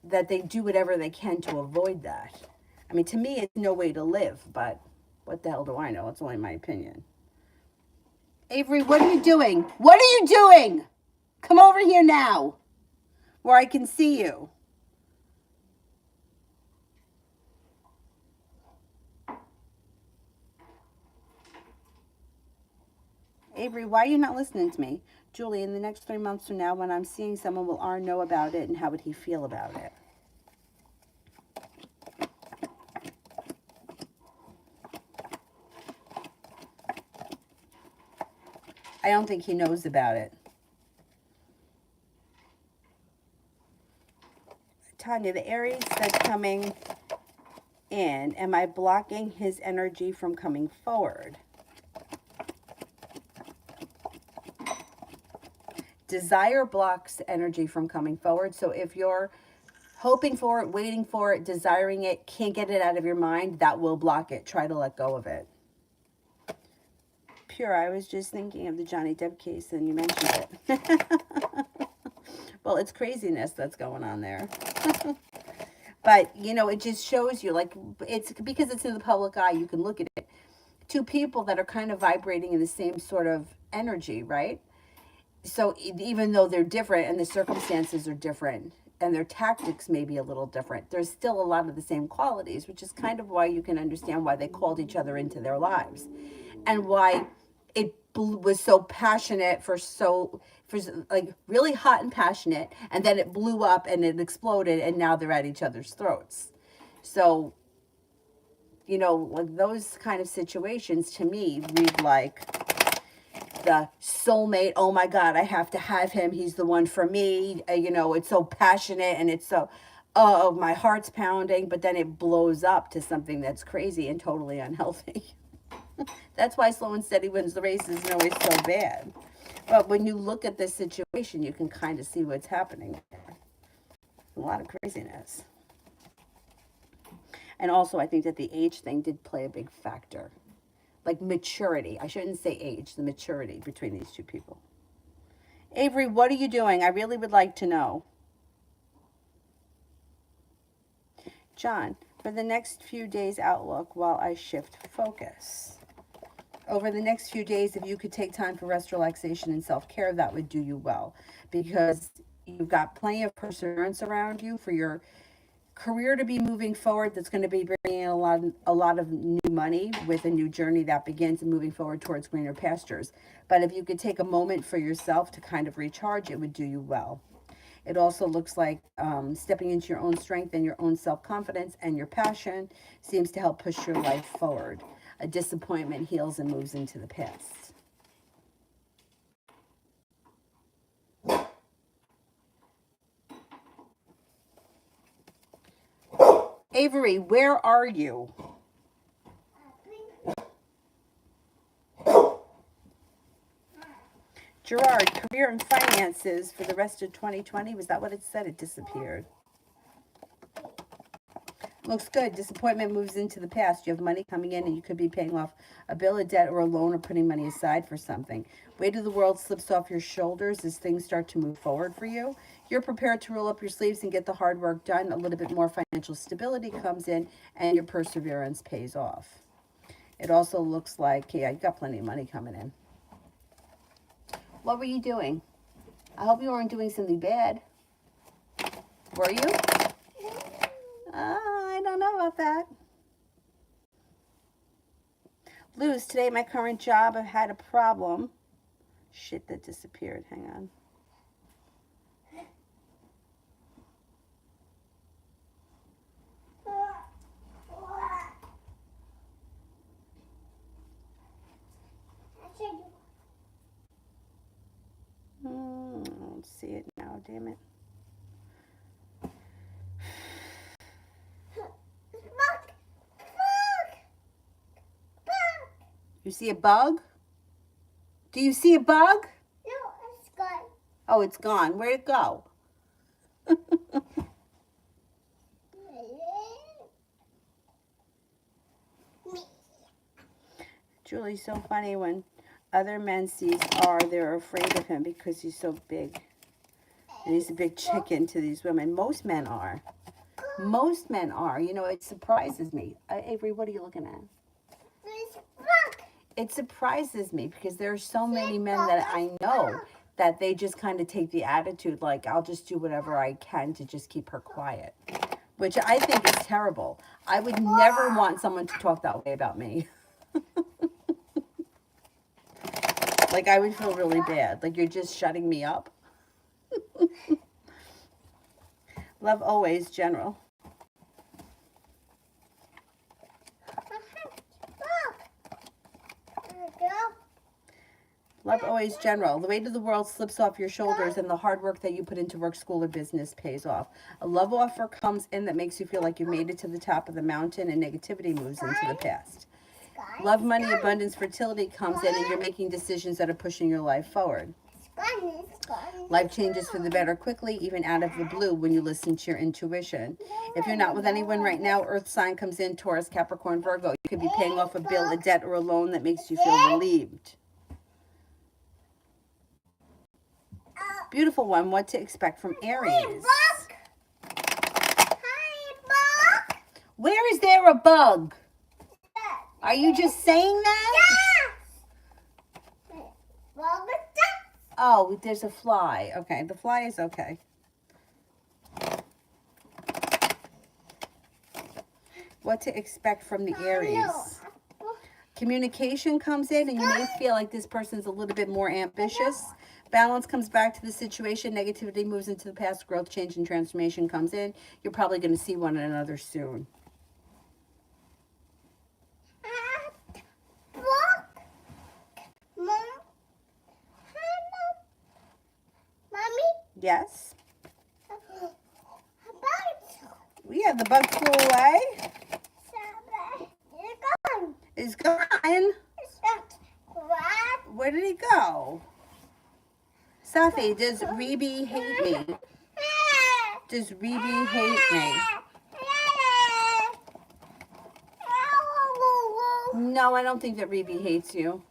that they do whatever they can to avoid that. I mean, to me, it's no way to live, but what the hell do I know? It's only my opinion. Avery, what are you doing? What are you doing? Come over here now, where I can see you. Avery, why are you not listening to me? Julie, in the next 3 months from now, when I'm seeing someone, will R know about it, and how would he feel about it? I don't think he knows about it. Tanya, the Aries that's coming in, am I blocking his energy from coming forward? Desire blocks energy from coming forward. So if you're hoping for it, waiting for it, desiring it, can't get it out of your mind, that will block it. Try to let go of it. pure. I was just thinking of the Johnny Depp case and you mentioned it. Well, it's craziness that's going on there. But, you know, it just shows you, like, it's because it's in the public eye, you can look at it. Two people that are kind of vibrating in the same sort of energy, right? So even though they're different and the circumstances are different and their tactics may be a little different, there's still a lot of the same qualities, which is kind of why you can understand why they called each other into their lives and why it was so passionate for like really hot and passionate, and then it blew up and it exploded and now they're at each other's throats. So, you know, like those kind of situations to me read like the soulmate. Oh my God, I have to have him. He's the one for me. You know, it's so passionate and it's so, oh, my heart's pounding, but then it blows up to something that's crazy and totally unhealthy. That's why slow and steady wins the race isn't always so bad. But when you look at this situation, you can kind of see what's happening. A lot of craziness. And also, I think that the age thing did play a big factor. Like maturity. I shouldn't say age, the maturity between these two people. Avery, what are you doing? I really would like to know. John, for the next few days outlook while I shift focus. Over the next few days, if you could take time for rest, relaxation, and self-care, that would do you well. Because you've got plenty of perseverance around you for your career to be moving forward. That's going to be bringing in a lot of new money with a new journey that begins and moving forward towards greener pastures. But if you could take a moment for yourself to kind of recharge, it would do you well. It also looks like stepping into your own strength and your own self-confidence and your passion seems to help push your life forward. A disappointment heals and moves into the past. Avery, where are you? Gerard, career and finances for the rest of 2020. Was that what it said? It disappeared. Looks good. Disappointment moves into the past. You have money coming in and you could be paying off a bill of debt or a loan or putting money aside for something. Weight of the world slips off your shoulders as things start to move forward for you. You're prepared to roll up your sleeves and get the hard work done. A little bit more financial stability comes in and your perseverance pays off. It also looks like, yeah, you got plenty of money coming in. What were you doing? I hope you weren't doing something bad. Were you? I don't know about that. Luz, today at my current job, I've had a problem. Shit, that disappeared. Hang on. I don't see it now, damn it. You see a bug? Do you see a bug?
No, it's gone.
Oh, it's gone. Where'd it go? Julie's so funny when other men sees R, they're afraid of him because he's so big. And he's a big chicken to these women. Most men are. Most men are. You know, it surprises me. Avery, what are you looking at? It surprises me because there are so many men that I know that they just kind of take the attitude like, I'll just do whatever I can to just keep her quiet, which I think is terrible. I would never want someone to talk that way about me. Like, I would feel really bad. Like, you're just shutting me up. Love always, General. Love always, General. The weight of the world slips off your shoulders and the hard work that you put into work, school, or business pays off. A love offer comes in that makes you feel like you made it to the top of the mountain and negativity moves into the past. Love, money, abundance, fertility comes in and you're making decisions that are pushing your life forward. Life changes for the better quickly, even out of the blue, when you listen to your intuition. If you're not with anyone right now, Earth sign comes in, Taurus, Capricorn, Virgo. You could be paying off a bill, a debt, or a loan that makes you feel relieved. Beautiful one. What to expect from Aries?
Hi, bug.
Where is there a bug? Are you just saying that?
Yes. Bug is that?
Oh, there's a fly. Okay, the fly is okay. What to expect from the Aries? Communication comes in and you may feel like this person's a little bit more ambitious. Balance comes back to the situation. Negativity moves into the past. Growth, change, and transformation comes in. You're probably going to see one another soon.
Bug. Mom. Hi, Mom. Mommy.
Yes?
Bug.
Yeah, the bug flew away.
You're gone.
It's gone.
It's not what?
Where did he go? Safi, does Rebe hate me? Does Rebe hate me? No, I don't think that Rebe hates you.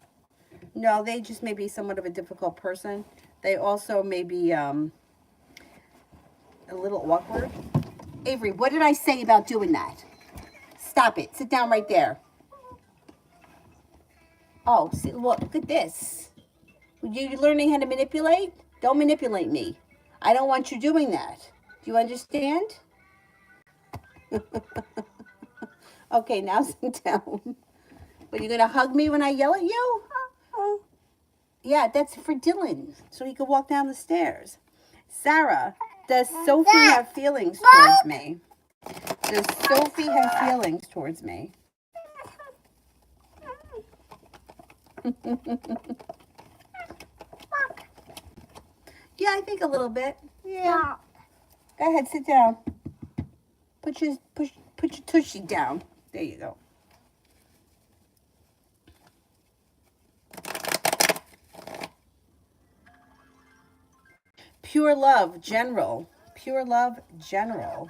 No, they just may be somewhat of a difficult person. They also may be a little awkward. Avery, what did I say about doing that? Stop it. Sit down right there. Oh, see, look at this. You learning how to manipulate? Don't manipulate me. I don't want you doing that. Do you understand? Okay, now sit down. But you're going to hug me when I yell at you? Yeah, that's for Dylan, so he can walk down the stairs. Sarah, does Sophie have feelings towards me? Does Sophie have feelings towards me? Yeah, I think a little bit. Yeah. Go ahead, sit down. Put your tushy down. There you go. Pure love, general. Pure love, general.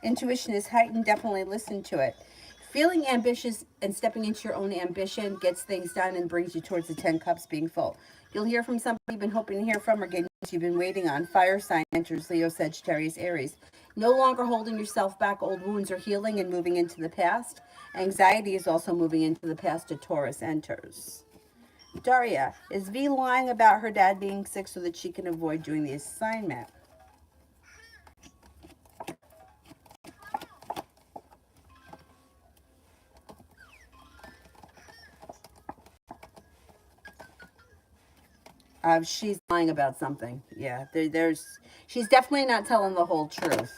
Intuition is heightened. Definitely listen to it. Feeling ambitious and stepping into your own ambition gets things done and brings you towards the 10 cups being full. You'll hear from somebody you've been hoping to hear from or get news you've been waiting on. Fire sign enters Leo, Sagittarius, Aries. No longer holding yourself back. Old wounds are healing and moving into the past. Anxiety is also moving into the past. A Taurus enters. Daria, is V lying about her dad being sick so that she can avoid doing the assignment? She's lying about something. Yeah, she's definitely not telling the whole truth.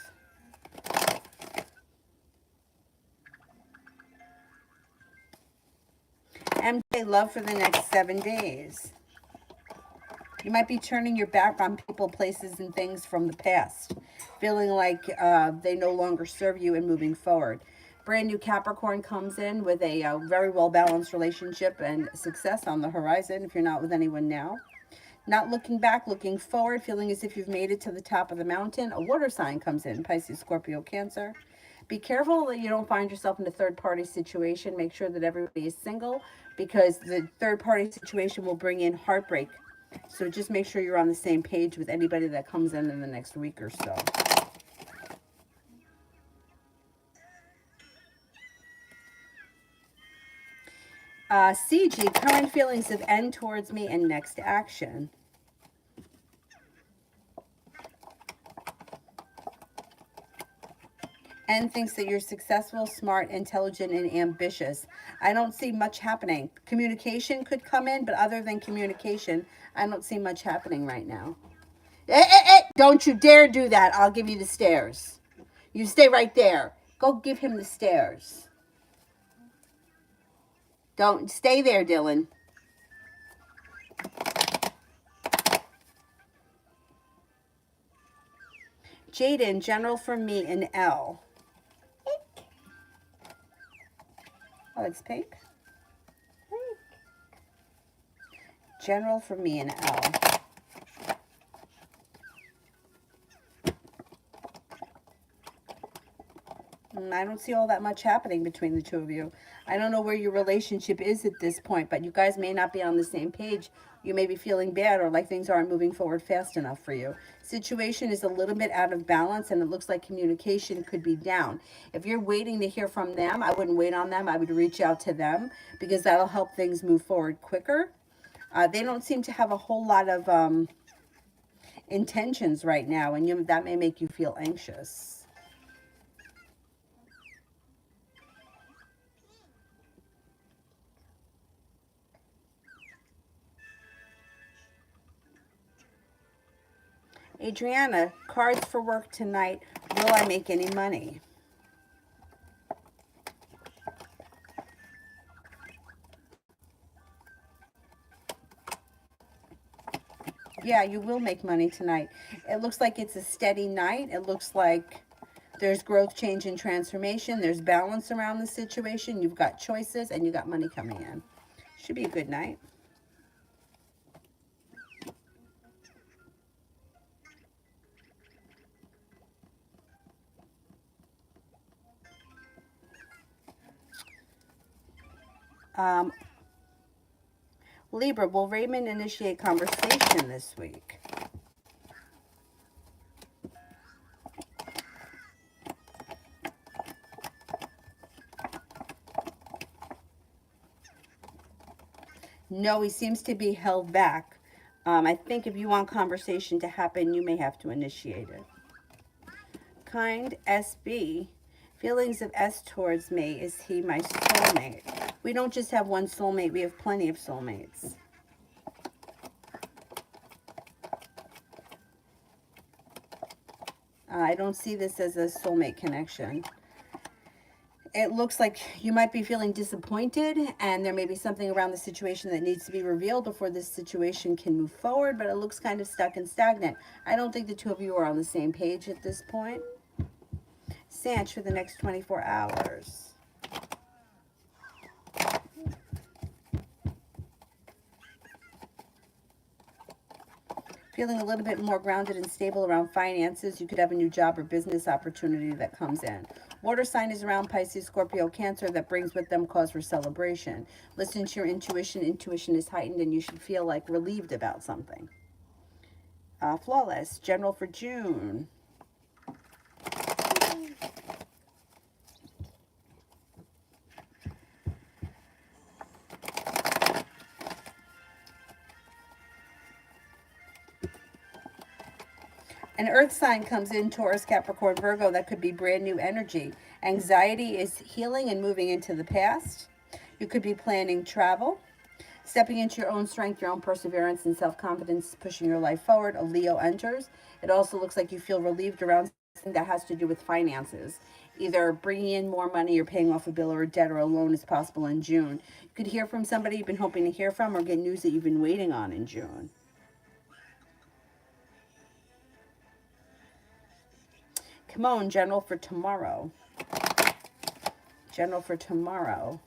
MJ, love for the next 7 days. You might be turning your back on people, places, and things from the past, feeling like they no longer serve you and moving forward. Brand new Capricorn comes in with a very well-balanced relationship and success on the horizon if you're not with anyone now. Not looking back, looking forward, feeling as if you've made it to the top of the mountain. A water sign comes in, Pisces, Scorpio, Cancer. Be careful that you don't find yourself in a third-party situation. Make sure that everybody is single because the third-party situation will bring in heartbreak. So just make sure you're on the same page with anybody that comes in the next week or so. CG, current feelings of end towards me and next action. N thinks that you're successful, smart, intelligent, and ambitious. I don't see much happening. Communication could come in, but other than communication, I don't see much happening right now. Don't you dare do that. I'll give you the stairs. You stay right there. Go give him the stairs. Don't stay there, Dylan. Jaden, general for me, an L. Oh, it's pink? General for me, an L. I don't see all that much happening between the two of you. I don't know where your relationship is at this point, but you guys may not be on the same page. You may be feeling bad or like things aren't moving forward fast enough for you. Situation is a little bit out of balance and it looks like communication could be down. If you're waiting to hear from them, I wouldn't wait on them. I would reach out to them because that'll help things move forward quicker. They don't seem to have a whole lot of intentions right now, and that may make you feel anxious. Adriana, cards for work tonight. Will I make any money? Yeah, you will make money tonight. It looks like it's a steady night. It looks like there's growth, change, and transformation. There's balance around the situation. You've got choices, and you got money coming in. Should be a good night. Libra, will Raymond initiate conversation this week? No, he seems to be held back. I think if you want conversation to happen, you may have to initiate it. Kind SB, feelings of S towards me. Is he my soulmate? We don't just have one soulmate, we have plenty of soulmates. I don't see this as a soulmate connection. It looks like you might be feeling disappointed and there may be something around the situation that needs to be revealed before this situation can move forward, but it looks kind of stuck and stagnant. I don't think the two of you are on the same page at this point. Sanch for the next 24 hours. Feeling a little bit more grounded and stable around finances. You could have a new job or business opportunity that comes in. Water sign is around Pisces, Scorpio, Cancer. That brings with them cause for celebration. Listen to your intuition. Intuition is heightened and you should feel like relieved about something. Flawless. General for June. An earth sign comes in, Taurus, Capricorn, Virgo. That could be brand new energy. Anxiety is healing and moving into the past. You could be planning travel, stepping into your own strength, your own perseverance and self-confidence, pushing your life forward. A Leo enters. It also looks like you feel relieved around something that has to do with finances. Either bringing in more money or paying off a bill or a debt or a loan is possible in June. You could hear from somebody you've been hoping to hear from or get news that you've been waiting on in June. Come on, General for tomorrow. General for tomorrow.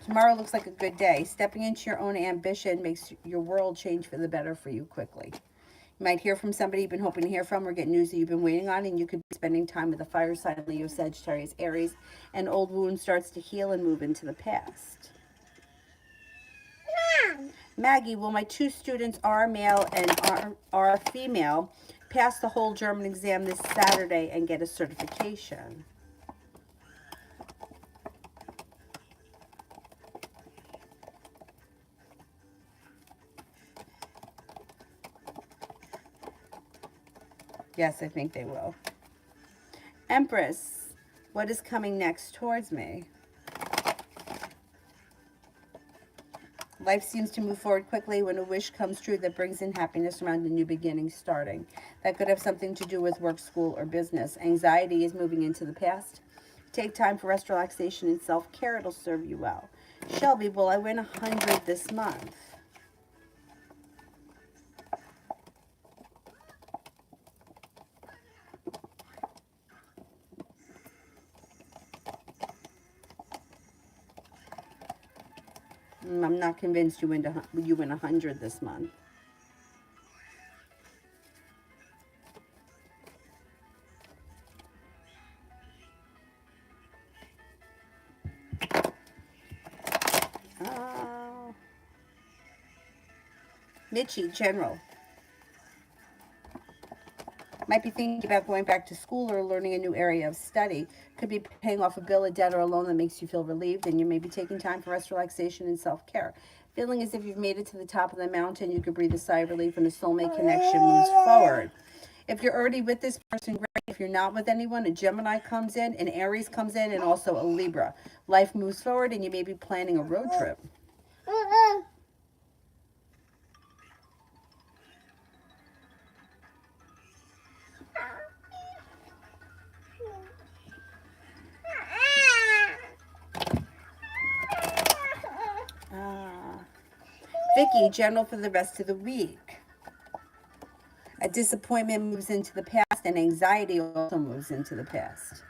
Tomorrow looks like a good day. Stepping into your own ambition makes your world change for the better for you quickly. You might hear from somebody you've been hoping to hear from or get news that you've been waiting on, and you could be spending time with a fire sign, Leo, Sagittarius, Aries, and old wound starts to heal and move into the past. Maggie, will my two students, are male and are female, pass the whole German exam this Saturday and get a certification? Yes, I think they will. Empress, what is coming next towards me? Life seems to move forward quickly when a wish comes true that brings in happiness around a new beginning starting. That could have something to do with work, school, or business. Anxiety is moving into the past. Take time for rest, relaxation, and self-care. It'll serve you well. Shelby, will I win 100 this month? I'm not convinced you win 100 this month. Mitchie, general. Might be thinking about going back to school or learning a new area of study. Could be paying off a bill, a debt, or a loan that makes you feel relieved, and you may be taking time for rest, relaxation, and self-care. Feeling as if you've made it to the top of the mountain, you could breathe a sigh of relief and a soulmate connection moves forward. If you're already with this person, great. If you're not with anyone, a Gemini comes in, an Aries comes in, and also a Libra. Life moves forward, and you may be planning a road trip. Vicky, general for the rest of the week. A disappointment moves into the past, and anxiety also moves into the past.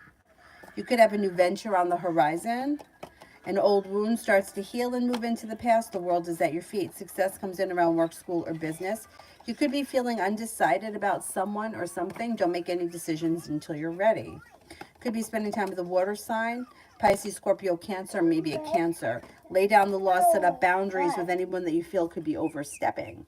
You could have a new venture on the horizon. An old wound starts to heal and move into the past. The world is at your feet. Success comes in around work, school, or business. You could be feeling undecided about someone or something. Don't make any decisions until you're ready. Could be spending time with a water sign, Pisces, Scorpio, Cancer, maybe a Cancer. Lay down the law, set up boundaries with anyone that you feel could be overstepping.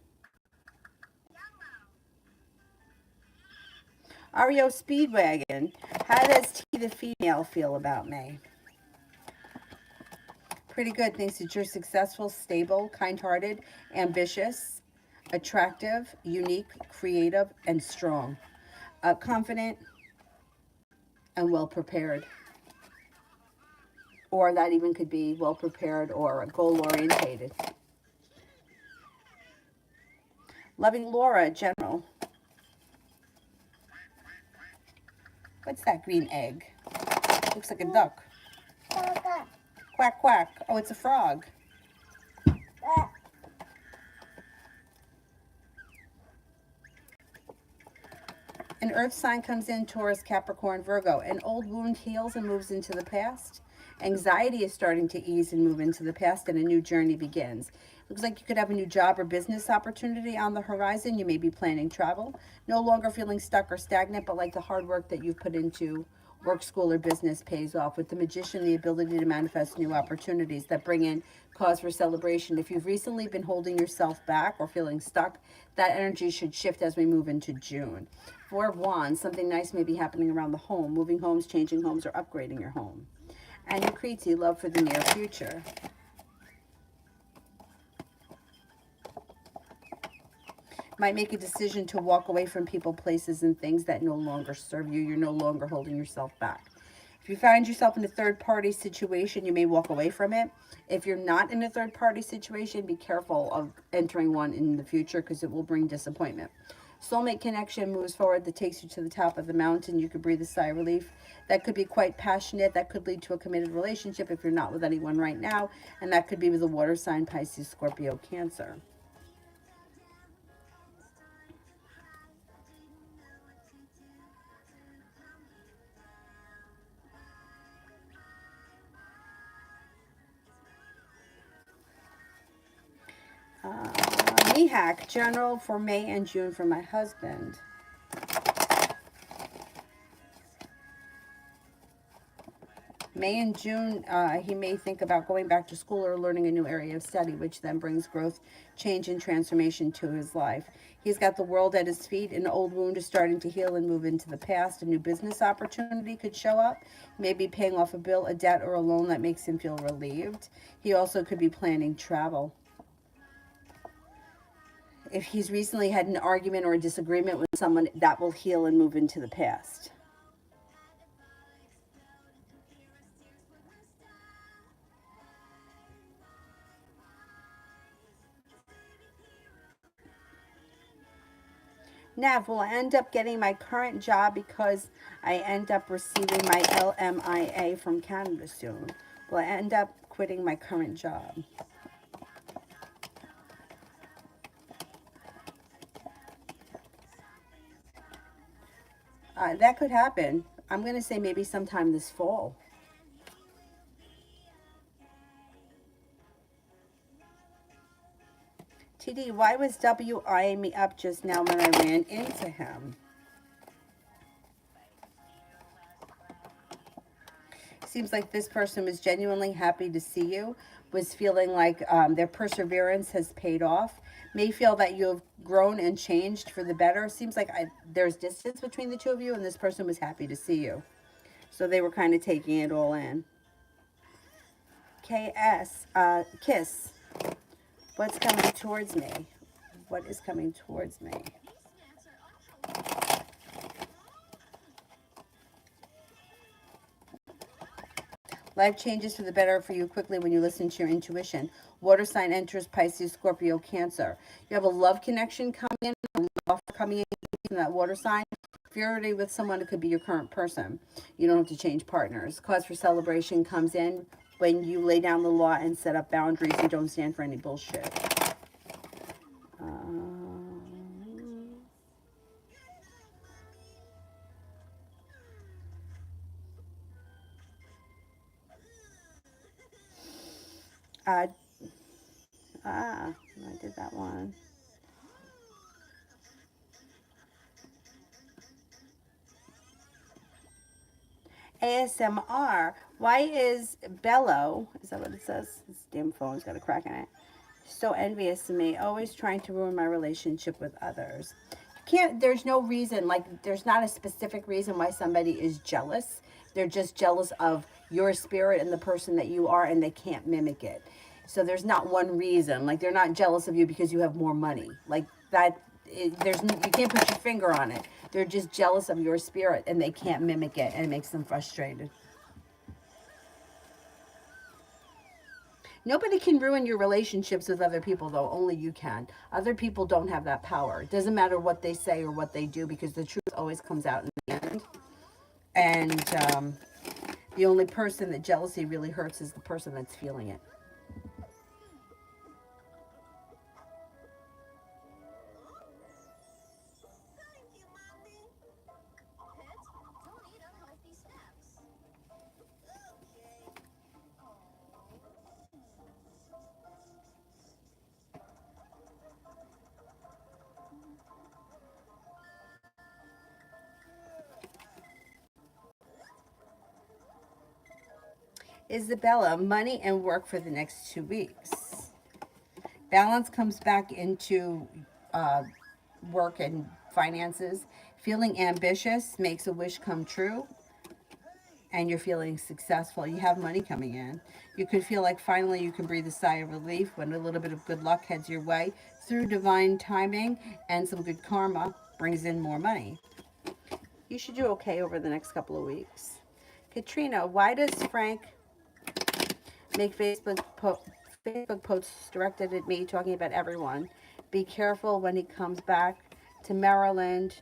REO Speedwagon, how does T the female feel about me? Pretty good. Thinks that you're successful, stable, kind-hearted, ambitious, attractive, unique, creative, and strong. Confident and well-prepared. Or that even could be well-prepared or goal-orientated. Loving Laura, general. What's that green egg? Looks like a duck. Quack, quack. Oh, it's a frog. An earth sign comes in, Taurus, Capricorn, Virgo. An old wound heals and moves into the past. Anxiety is starting to ease and move into the past, and a new journey begins. Looks like you could have a new job or business opportunity on the horizon. You may be planning travel. No longer feeling stuck or stagnant, but like the hard work that you've put into work, school, or business pays off. With the Magician, the ability to manifest new opportunities that bring in cause for celebration. If you've recently been holding yourself back or feeling stuck, that energy should shift as we move into June. Four of Wands, something nice may be happening around the home, moving homes, changing homes, or upgrading your home. And your Kriti, love for the near future. Might make a decision to walk away from people, places, and things that no longer serve you. You're no longer holding yourself back. If you find yourself in a third-party situation, you may walk away from it. If you're not in a third-party situation, be careful of entering one in the future because it will bring disappointment. Soulmate connection moves forward that takes you to the top of the mountain. You could breathe a sigh of relief. That could be quite passionate. That could lead to a committed relationship if you're not with anyone right now. And that could be with a water sign, Pisces, Scorpio, Cancer. Mihak, general for May and June for my husband. May and June, he may think about going back to school or learning a new area of study, which then brings growth, change, and transformation to his life. He's got the world at his feet. An old wound is starting to heal and move into the past. A new business opportunity could show up, maybe paying off a bill, a debt, or a loan that makes him feel relieved. He also could be planning travel. If he's recently had an argument or a disagreement with someone, that will heal and move into the past. Nav, will I end up getting my current job because I end up receiving my LMIA from Canada soon? Will I end up quitting my current job? That could happen. I'm going to say maybe sometime this fall. TD, why was W eyeing me up just now when I ran into him? Seems like this person was genuinely happy to see you, was feeling like their perseverance has paid off. May feel that you have grown and changed for the better. Seems like there's distance between the two of you, and this person was happy to see you. So they were kind of taking it all in. KS, Kiss. What's coming towards me? What is coming towards me? Life changes for the better for you quickly when you listen to your intuition. Water sign enters Pisces, Scorpio, Cancer. You have a love connection coming in, a love offer coming in from that water sign. If you're already with someone, it could be your current person. You don't have to change partners. Cause for celebration comes in when you lay down the law and set up boundaries. You don't stand for any bullshit. Uh, I did that one. ASMR. Why is Bello, is that what it says? This damn phone's got a crack in it. So envious of me, always trying to ruin my relationship with others. There's no reason, like, there's not a specific reason why somebody is jealous. They're just jealous of your spirit and the person that you are, and they can't mimic it. So there's not one reason. Like, they're not jealous of you because you have more money. Like, you can't put your finger on it. They're just jealous of your spirit, and they can't mimic it, and it makes them frustrated. Nobody can ruin your relationships with other people, though. Only you can. Other people don't have that power. It doesn't matter what they say or what they do, because the truth always comes out in the end. And the only person that jealousy really hurts is the person that's feeling it. Isabella, money and work for the next 2 weeks. Balance comes back into work and finances. Feeling ambitious makes a wish come true. And you're feeling successful. You have money coming in. You could feel like finally you can breathe a sigh of relief when a little bit of good luck heads your way through divine timing, and some good karma brings in more money. You should do okay over the next couple of weeks. Katrina, why does Frank make Facebook posts directed at me talking about everyone? Be careful when he comes back to Maryland.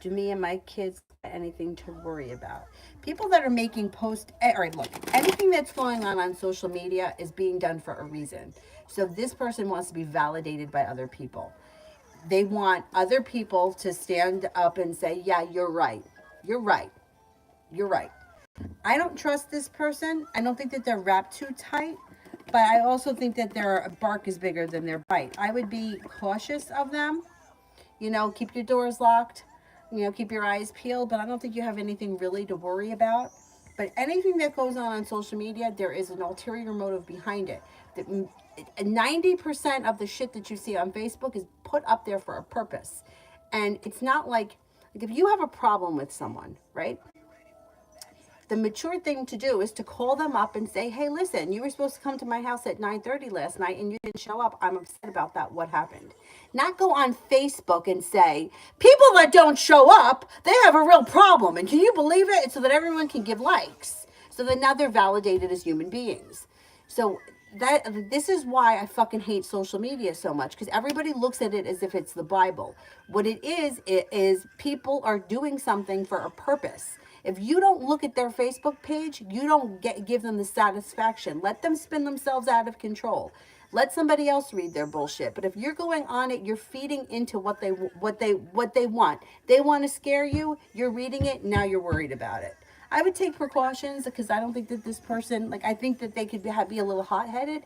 Do me and my kids anything to worry about? People that are making posts, all right, look, anything that's going on social media is being done for a reason. So this person wants to be validated by other people. They want other people to stand up and say, yeah, you're right. You're right. You're right. I don't trust this person. I don't think that they're wrapped too tight, but I also think that their bark is bigger than their bite. I would be cautious of them. Keep your doors locked. Keep your eyes peeled, but I don't think you have anything really to worry about. But anything that goes on social media, there is an ulterior motive behind it. 90% of the shit that you see on Facebook is put up there for a purpose. And it's not like if you have a problem with someone, right? The mature thing to do is to call them up and say, hey, listen, you were supposed to come to my house at 9:30 last night and you didn't show up. I'm upset about that. What happened? Not go on Facebook and say, people that don't show up, they have a real problem. And can you believe it? So that everyone can give likes. So that now they're validated as human beings. So this is why I fucking hate social media so much, because everybody looks at it as if it's the Bible. What it is people are doing something for a purpose. If you don't look at their Facebook page, you don't give them the satisfaction. Let them spin themselves out of control. Let somebody else read their bullshit. But if you're going on it, you're feeding into what they want. They want to scare you. You're reading it. Now you're worried about it. I would take precautions, because I don't think that this person, I think that they could be a little hot-headed,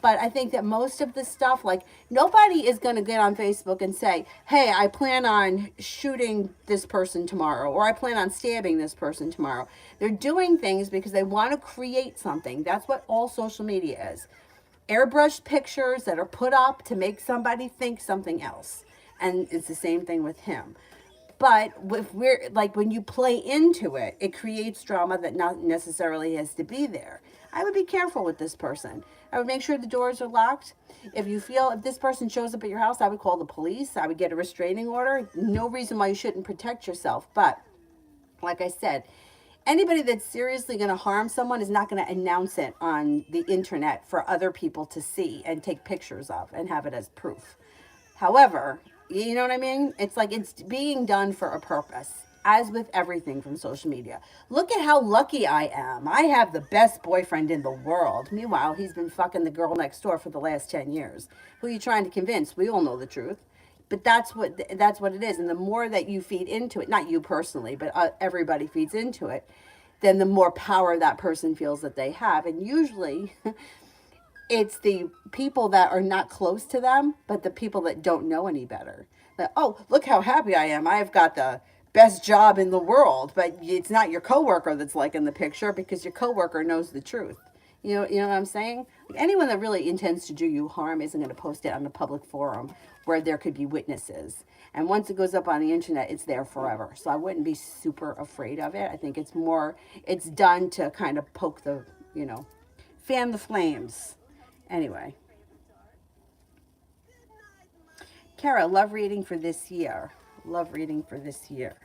But I think that most of the stuff, like, nobody is going to get on Facebook and say, hey, I plan on shooting this person tomorrow, or I plan on stabbing this person tomorrow. They're doing things because they want to create something. That's what all social media is. Airbrushed pictures that are put up to make somebody think something else. And it's the same thing with him. But if we're like, when you play into it, it creates drama that not necessarily has to be there. I would be careful with this person. I would make sure the doors are locked. If this person shows up at your house, I would call the police. I would get a restraining order. No reason why you shouldn't protect yourself. But like I said, anybody that's seriously going to harm someone is not going to announce it on the internet for other people to see and take pictures of and have it as proof. However, you know what I mean? It's like it's being done for a purpose, as with everything from social media. Look at how lucky I am. I have the best boyfriend in the world. Meanwhile, he's been fucking the girl next door for the last 10 years. Who are you trying to convince? We all know the truth. But that's what it is. And the more that you feed into it, not you personally, but everybody feeds into it, then the more power that person feels that they have. And usually it's the people that are not close to them, but the people that don't know any better. That, oh, look how happy I am. I've got the best job in the world, but it's not your coworker that's like in the picture, because your coworker knows the truth. You know what I'm saying? Like, anyone that really intends to do you harm isn't going to post it on a public forum where there could be witnesses. And once it goes up on the internet, it's there forever. So I wouldn't be super afraid of it. I think it's done to kind of poke the, fan the flames. Anyway. Kara, love reading for this year. Love reading for this year.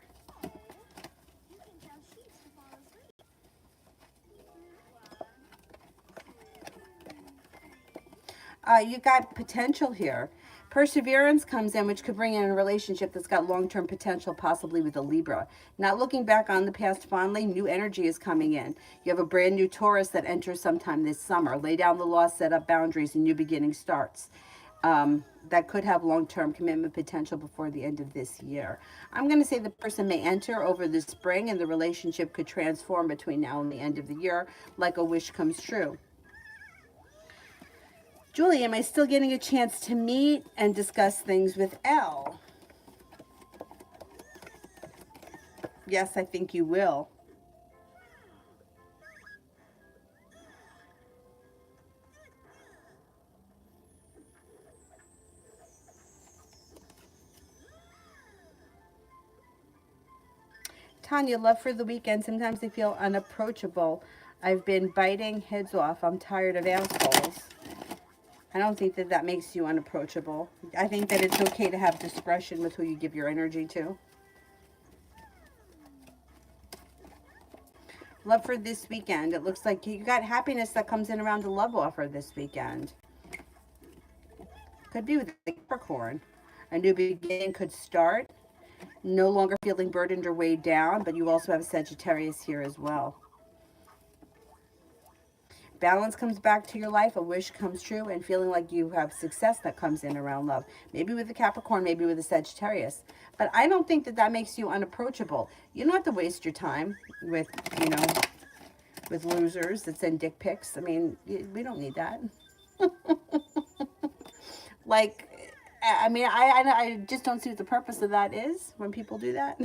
You got potential here. Perseverance comes in, which could bring in a relationship that's got long-term potential, possibly with a Libra. Not looking back on the past fondly, new energy is coming in. You have a brand new Taurus that enters sometime this summer. Lay down the law, set up boundaries, and new beginning starts. That could have long-term commitment potential before the end of this year. I'm going to say the person may enter over the spring, and the relationship could transform between now and the end of the year, like a wish comes true. Julie, am I still getting a chance to meet and discuss things with Elle? Yes, I think you will. Tanya, love for the weekend. Sometimes I feel unapproachable. I've been biting heads off. I'm tired of assholes. I don't think that makes you unapproachable. I think that it's okay to have discretion with who you give your energy to. Love for this weekend. It looks like you got happiness that comes in around the love offer this weekend. Could be with the Capricorn. A new beginning could start. No longer feeling burdened or weighed down, but you also have Sagittarius here as well. Balance comes back to your life, a wish comes true, and feeling like you have success that comes in around love. Maybe with a Capricorn, maybe with a Sagittarius. But I don't think that makes you unapproachable. You don't have to waste your time with, with losers that send dick pics. I mean, we don't need that. Like, I mean, I just don't see what the purpose of that is when people do that.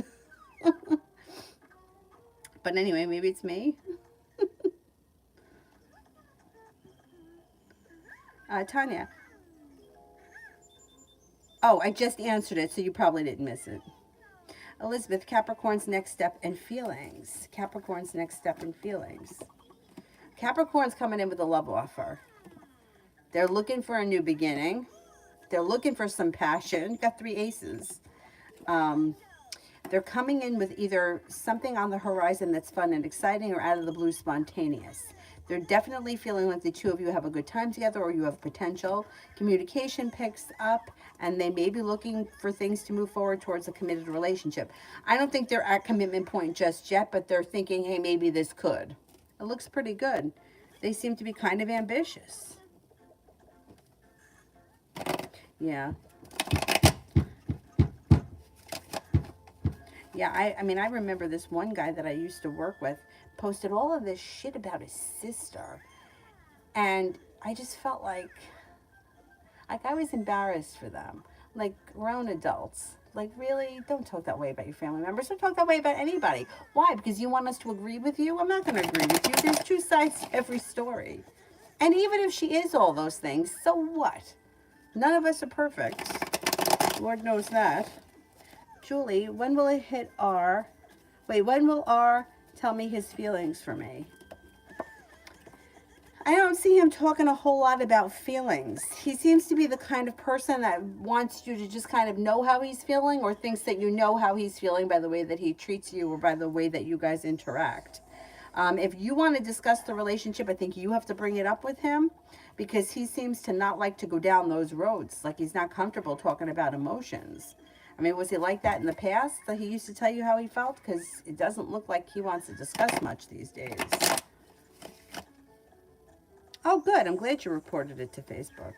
But anyway, maybe it's me. Tanya. Oh, I just answered it, so you probably didn't miss it. Elizabeth, Capricorn's next step and feelings. Capricorn's next step and feelings. Capricorn's coming in with a love offer. They're looking for a new beginning. They're looking for some passion. Got 3 aces. They're coming in with either something on the horizon that's fun and exciting, or out of the blue, spontaneous. They're definitely feeling like the two of you have a good time together, or you have potential. Communication picks up, and they may be looking for things to move forward towards a committed relationship. I don't think they're at commitment point just yet, but they're thinking, hey, maybe this could. It looks pretty good. They seem to be kind of ambitious. Yeah. Yeah, I mean, I remember this one guy that I used to work with posted all of this shit about his sister. And I just felt like I was embarrassed for them. Like grown adults. Like really, don't talk that way about your family members. Don't talk that way about anybody. Why? Because you want us to agree with you? I'm not going to agree with you. There's two sides to every story. And even if she is all those things, so what? None of us are perfect. Lord knows that. Julie, when will it hit R? Wait, when will R tell me his feelings for me? I don't see him talking a whole lot about feelings. He seems to be the kind of person that wants you to just kind of know how he's feeling, or thinks that you know how he's feeling by the way that he treats you or by the way that you guys interact. If you want to discuss the relationship, I think you have to bring it up with him, because he seems to not like to go down those roads. Like he's not comfortable talking about emotions. I mean, was he like that in the past, that he used to tell you how he felt? Because it doesn't look like he wants to discuss much these days. Oh, good. I'm glad you reported it to Facebook.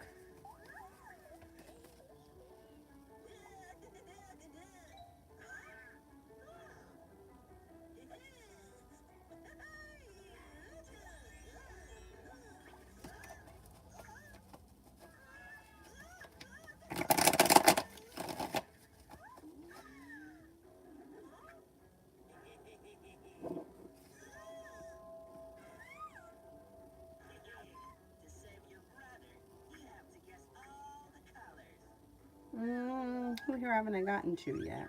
Who here haven't I gotten to yet?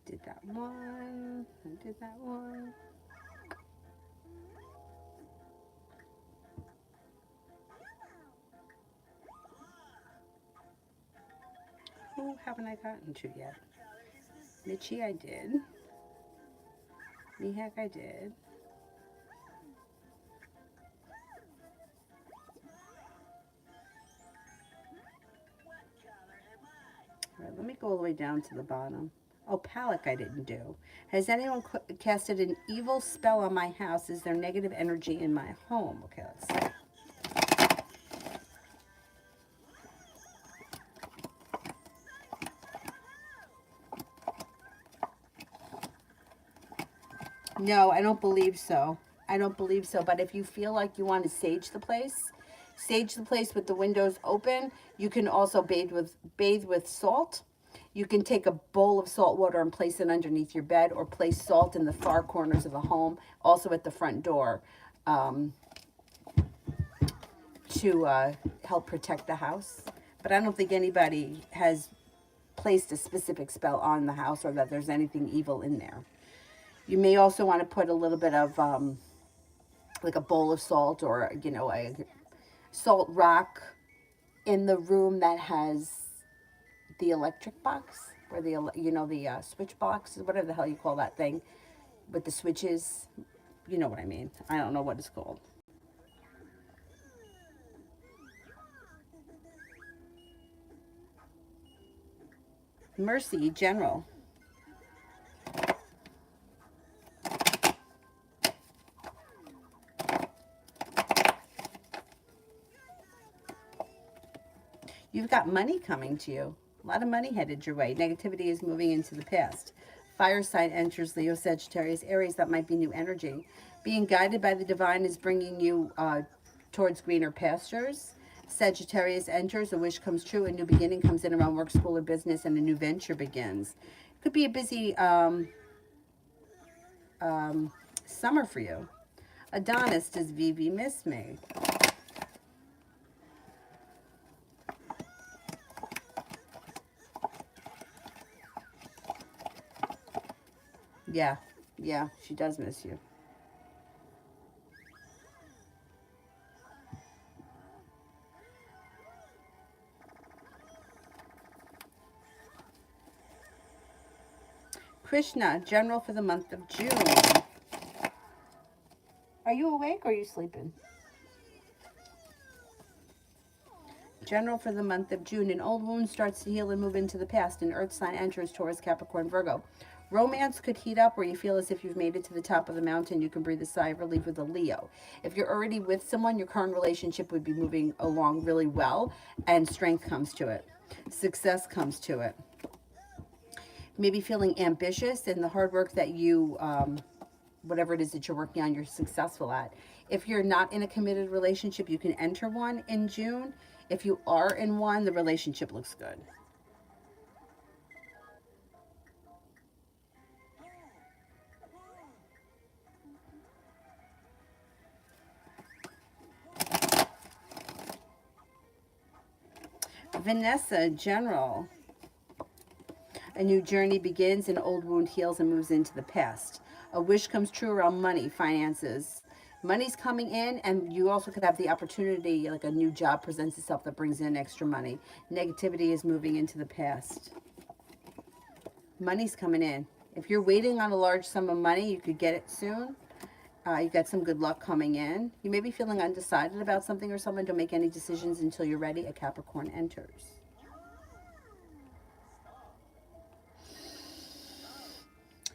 Did that one. I did that one. Who haven't I gotten to yet? Mitchie, I did. Mihak, I did. All right, let me go all the way down to the bottom. Oh, Palak I didn't do. Has anyone casted an evil spell on my house? Is there negative energy in my home? Okay, let's see. No, I don't believe so. I don't believe so. But if you feel like you want to sage the place with the windows open. You can also bathe with salt. You can take a bowl of salt water and place it underneath your bed, or place salt in the far corners of the home, also at the front door, to help protect the house. But I don't think anybody has placed a specific spell on the house, or that there's anything evil in there. You may also want to put a little bit of like a bowl of salt, or a salt rock in the room that has the electric box, or the switch box, whatever the hell you call that thing with the switches. You know what I mean. I don't know what it's called. Mercy, General. You've got money coming to you. A lot of money headed your way. Negativity is moving into the past. Fire sign enters Leo, Sagittarius, Aries. That might be new energy. Being guided by the divine is bringing you towards greener pastures. Sagittarius enters, a wish comes true, a new beginning comes in around work, school, or business, and a new venture begins. It could be a busy summer for you. Adonis, does Vivi miss me? Yeah, she does miss you. Krishna, General for the month of June. Are you awake or are you sleeping? General for the month of June. An old wound starts to heal and move into the past. An earth sign enters Taurus, Capricorn, Virgo. Romance could heat up where you feel as if you've made it to the top of the mountain. You can breathe a sigh of relief with a Leo. If you're already with someone, your current relationship would be moving along really well, and strength comes to it. Success comes to it. maybe feeling ambitious in the hard work that you, whatever it is that you're working on, you're successful at. If you're not in a committed relationship, you can enter one in June. If you are in one, the relationship looks good. Vanessa, general. A new journey begins, an old wound heals and moves into the past. A wish comes true around money, finances. Money's coming in, and you also could have the opportunity, like a new job presents itself that brings in extra money. Negativity is moving into the past. Money's coming in. If you're waiting on a large sum of money, you could get it soon. You got some good luck coming in. You may be feeling undecided about something or someone. Don't make any decisions until you're ready. A Capricorn enters.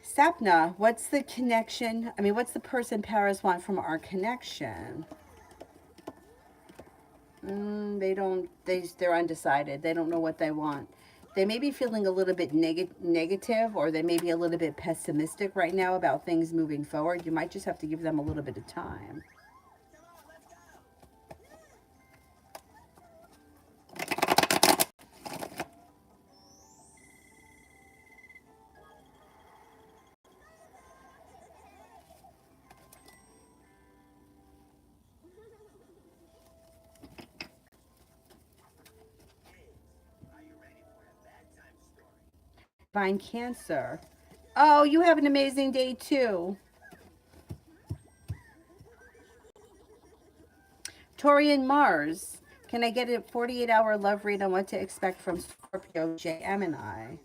Sapna, what's the connection? I mean, what's the person Paris want from our connection? They're undecided. They don't know what they want. They may be feeling a little bit negative, or they may be a little bit pessimistic right now about things moving forward. You might just have to give them a little bit of time. Divine Cancer. Oh, you have an amazing day too. Taurian Mars. Can I get a 48-hour love read on what to expect from Scorpio, JM, and I?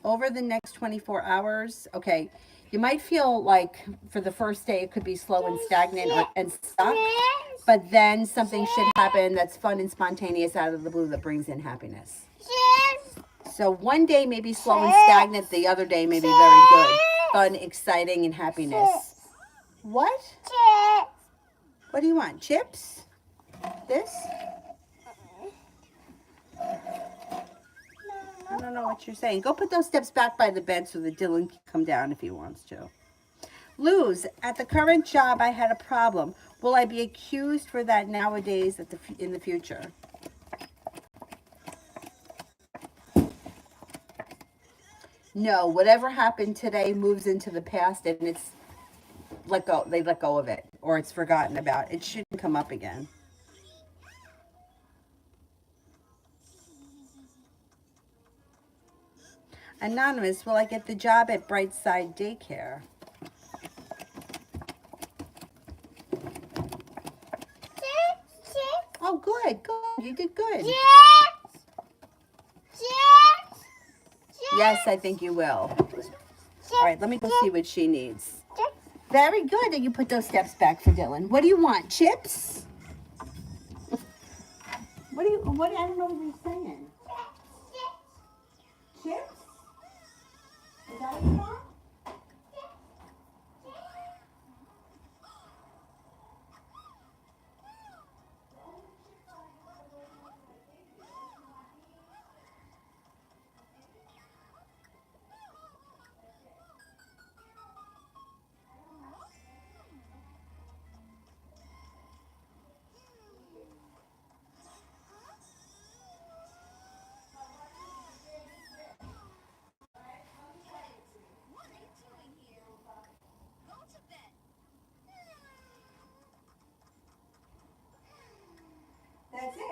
Over the next 24 hours, okay, you might feel like for the first day it could be slow and stagnant and stuck, but then something should happen that's fun and spontaneous out of the blue that brings in happiness. So one day may be slow and stagnant, the other day may be very good, fun, exciting, and happiness. What? What do you want? Chips? This? I don't know what you're saying. Go put those steps back by the bed so that Dylan can come down if he wants to. Luz, at the current job, I had a problem. Will I be accused for that nowadays in the future? No, whatever happened today moves into the past, and it's let go. They let go of it, or it's forgotten about. It shouldn't come up again. Anonymous, will I get the job at Brightside Daycare? Oh, good, good. You did good. Yes, I think you will. All right, let me go see what she needs. Very good that you put those steps back for Dylan. What do you want? Chips? I don't know what you're saying. Chips? Is that what you want? That's it.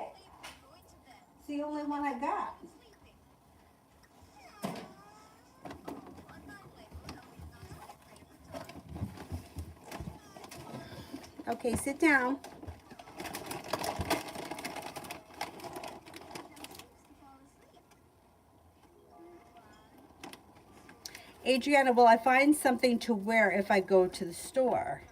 It's the only one I got. Okay, sit down. Adriana, will I find something to wear if I go to the store?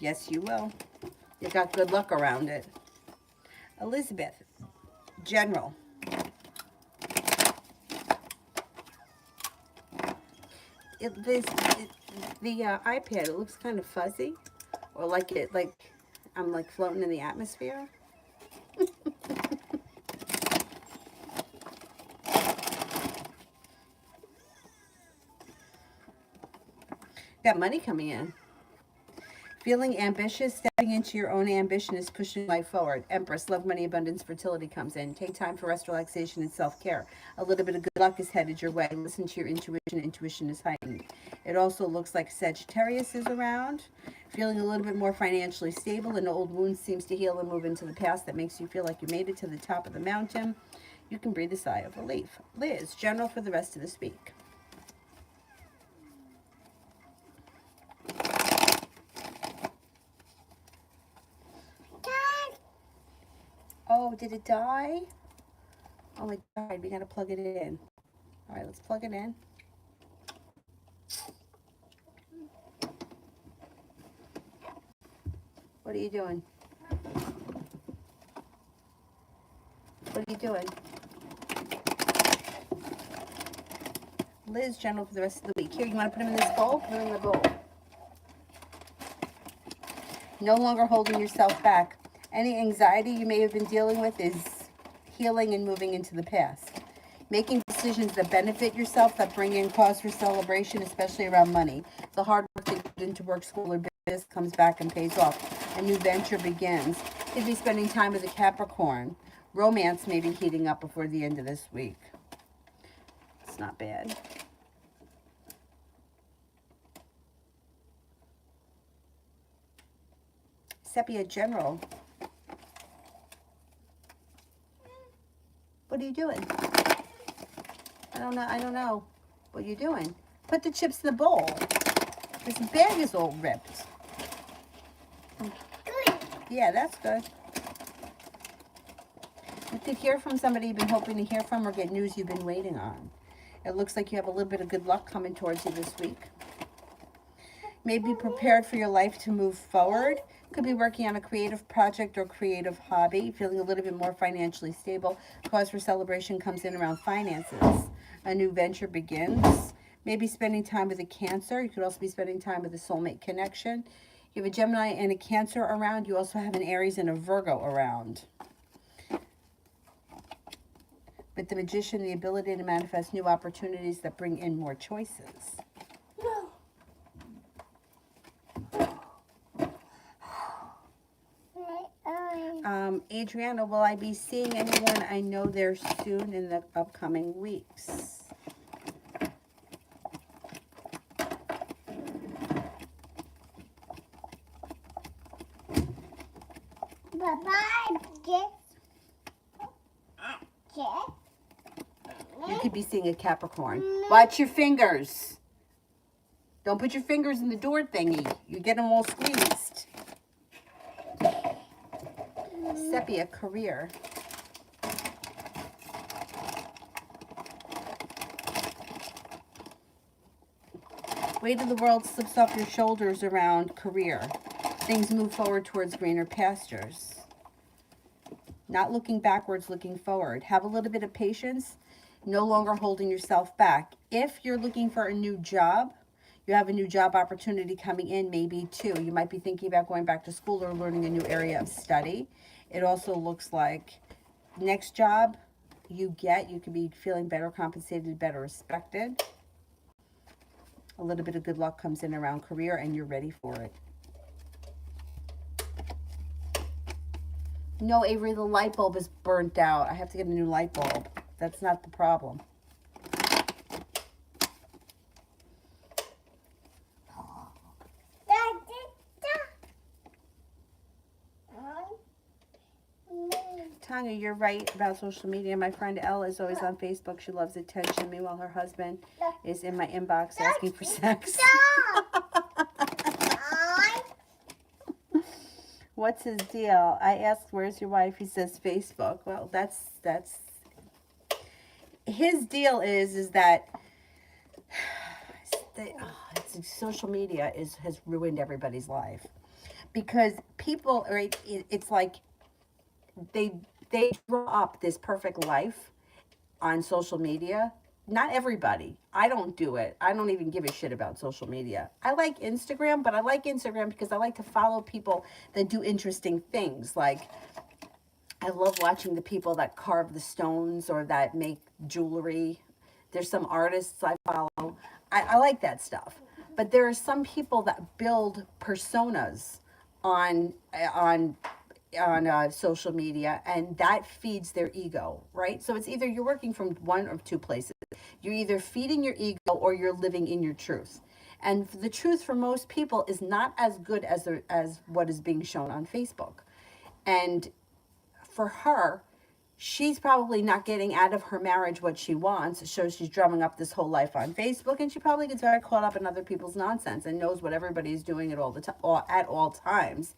Yes, you will. You got good luck around it. Elizabeth, general. The iPad, it looks kind of fuzzy. Or like I'm like floating in the atmosphere. Got money coming in. Feeling ambitious, stepping into your own ambition is pushing life forward. Empress, love, money, abundance, fertility comes in. Take time for rest, relaxation, and self-care. A little bit of good luck is headed your way. Listen to your intuition. Intuition is heightened. It also looks like Sagittarius is around. Feeling a little bit more financially stable. An old wound seems to heal and move into the past. That makes you feel like you made it to the top of the mountain. You can breathe a sigh of relief. Liz, general for the rest of this week. Oh, did it die? Oh, it died. We gotta plug it in. All right, let's plug it in. What are you doing? What are you doing? Liz, general for the rest of the week. Here, you want to put them in this bowl? Put them in the bowl. No longer holding yourself back. Any anxiety you may have been dealing with is healing and moving into the past. Making decisions that benefit yourself, that bring in cause for celebration, especially around money. The hard work that you put into work, school, or business comes back and pays off. A new venture begins. Could be spending time with a Capricorn. Romance may be heating up before the end of this week. It's not bad. Sepia General. What are you doing? I don't know. What are you doing? Put the chips in the bowl. This bag is all ripped.
Good.
Yeah, that's good. You could hear from somebody you've been hoping to hear from or get news you've been waiting on. It looks like you have a little bit of good luck coming towards you this week. Maybe prepared for your life to move forward. Could be working on a creative project or creative hobby. Feeling a little bit more financially stable. Cause for celebration comes in around finances. A new venture begins. Maybe spending time with a Cancer. You could also be spending time with a soulmate connection. You have a Gemini and a Cancer around. You also have an Aries and a Virgo around. With the Magician, the ability to manifest new opportunities that bring in more choices. Adriana, will I be seeing anyone I know there soon in the upcoming weeks?
Bye-bye,
You could be seeing a Capricorn. Watch your fingers. Don't put your fingers in the door thingy. You get them all squeezed. Sepia, career. Weight of the world slips off your shoulders around career. Things move forward towards greener pastures. Not looking backwards, looking forward. Have a little bit of patience. No longer holding yourself back. If you're looking for a new job, you have a new job opportunity coming in, maybe too. You might be thinking about going back to school or learning a new area of study. It also looks like next job you get, you could be feeling better compensated, better respected. A little bit of good luck comes in around career and you're ready for it. No, Avery, the light bulb is burnt out. I have to get a new light bulb. That's not the problem. Tanya, you're right about social media. My friend Ella is always on Facebook. She loves attention. Meanwhile, her husband is in my inbox asking for sex. What's his deal? I asked, where's your wife? He says Facebook. Well, that's his deal is that social media has ruined everybody's life. Because people, right, it's like they draw up this perfect life on social media, not everybody. I don't do it. I don't even give a shit about social media. I like Instagram, but I like Instagram because I like to follow people that do interesting things. Like, I love watching the people that carve the stones or that make jewelry. There's some artists I follow. I like that stuff. But there are some people that build personas on on social media, and that feeds their ego, right? So it's either you're working from one or two places. You're either feeding your ego or you're living in your truth. And the truth for most people is not as good as what is being shown on Facebook. And for her, she's probably not getting out of her marriage what she wants. So she's drumming up this whole life on Facebook, and she probably gets very caught up in other people's nonsense and knows what everybody's doing at all the time, at all times.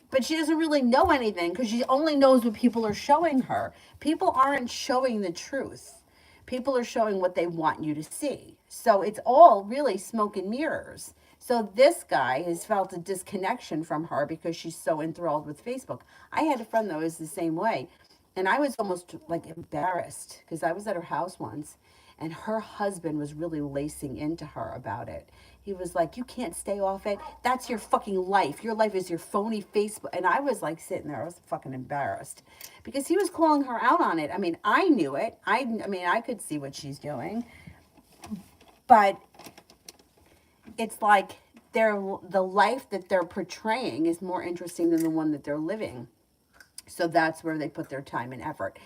But she doesn't really know anything because she only knows what people are showing her. People aren't showing the truth. People are showing what they want you to see. So it's all really smoke and mirrors. So this guy has felt a disconnection from her because she's so enthralled with Facebook. I had a friend that was the same way. And I was almost like embarrassed because I was at her house once and her husband was really lacing into her about it. He was like, "You can't stay off it. That's your fucking life. Your life is your phony Facebook." And I was like sitting there, I was fucking embarrassed because he was calling her out on it. I mean, I knew it. I mean, I could see what she's doing. But it's like the life that they're portraying is more interesting than the one that they're living. So that's where they put their time and effort.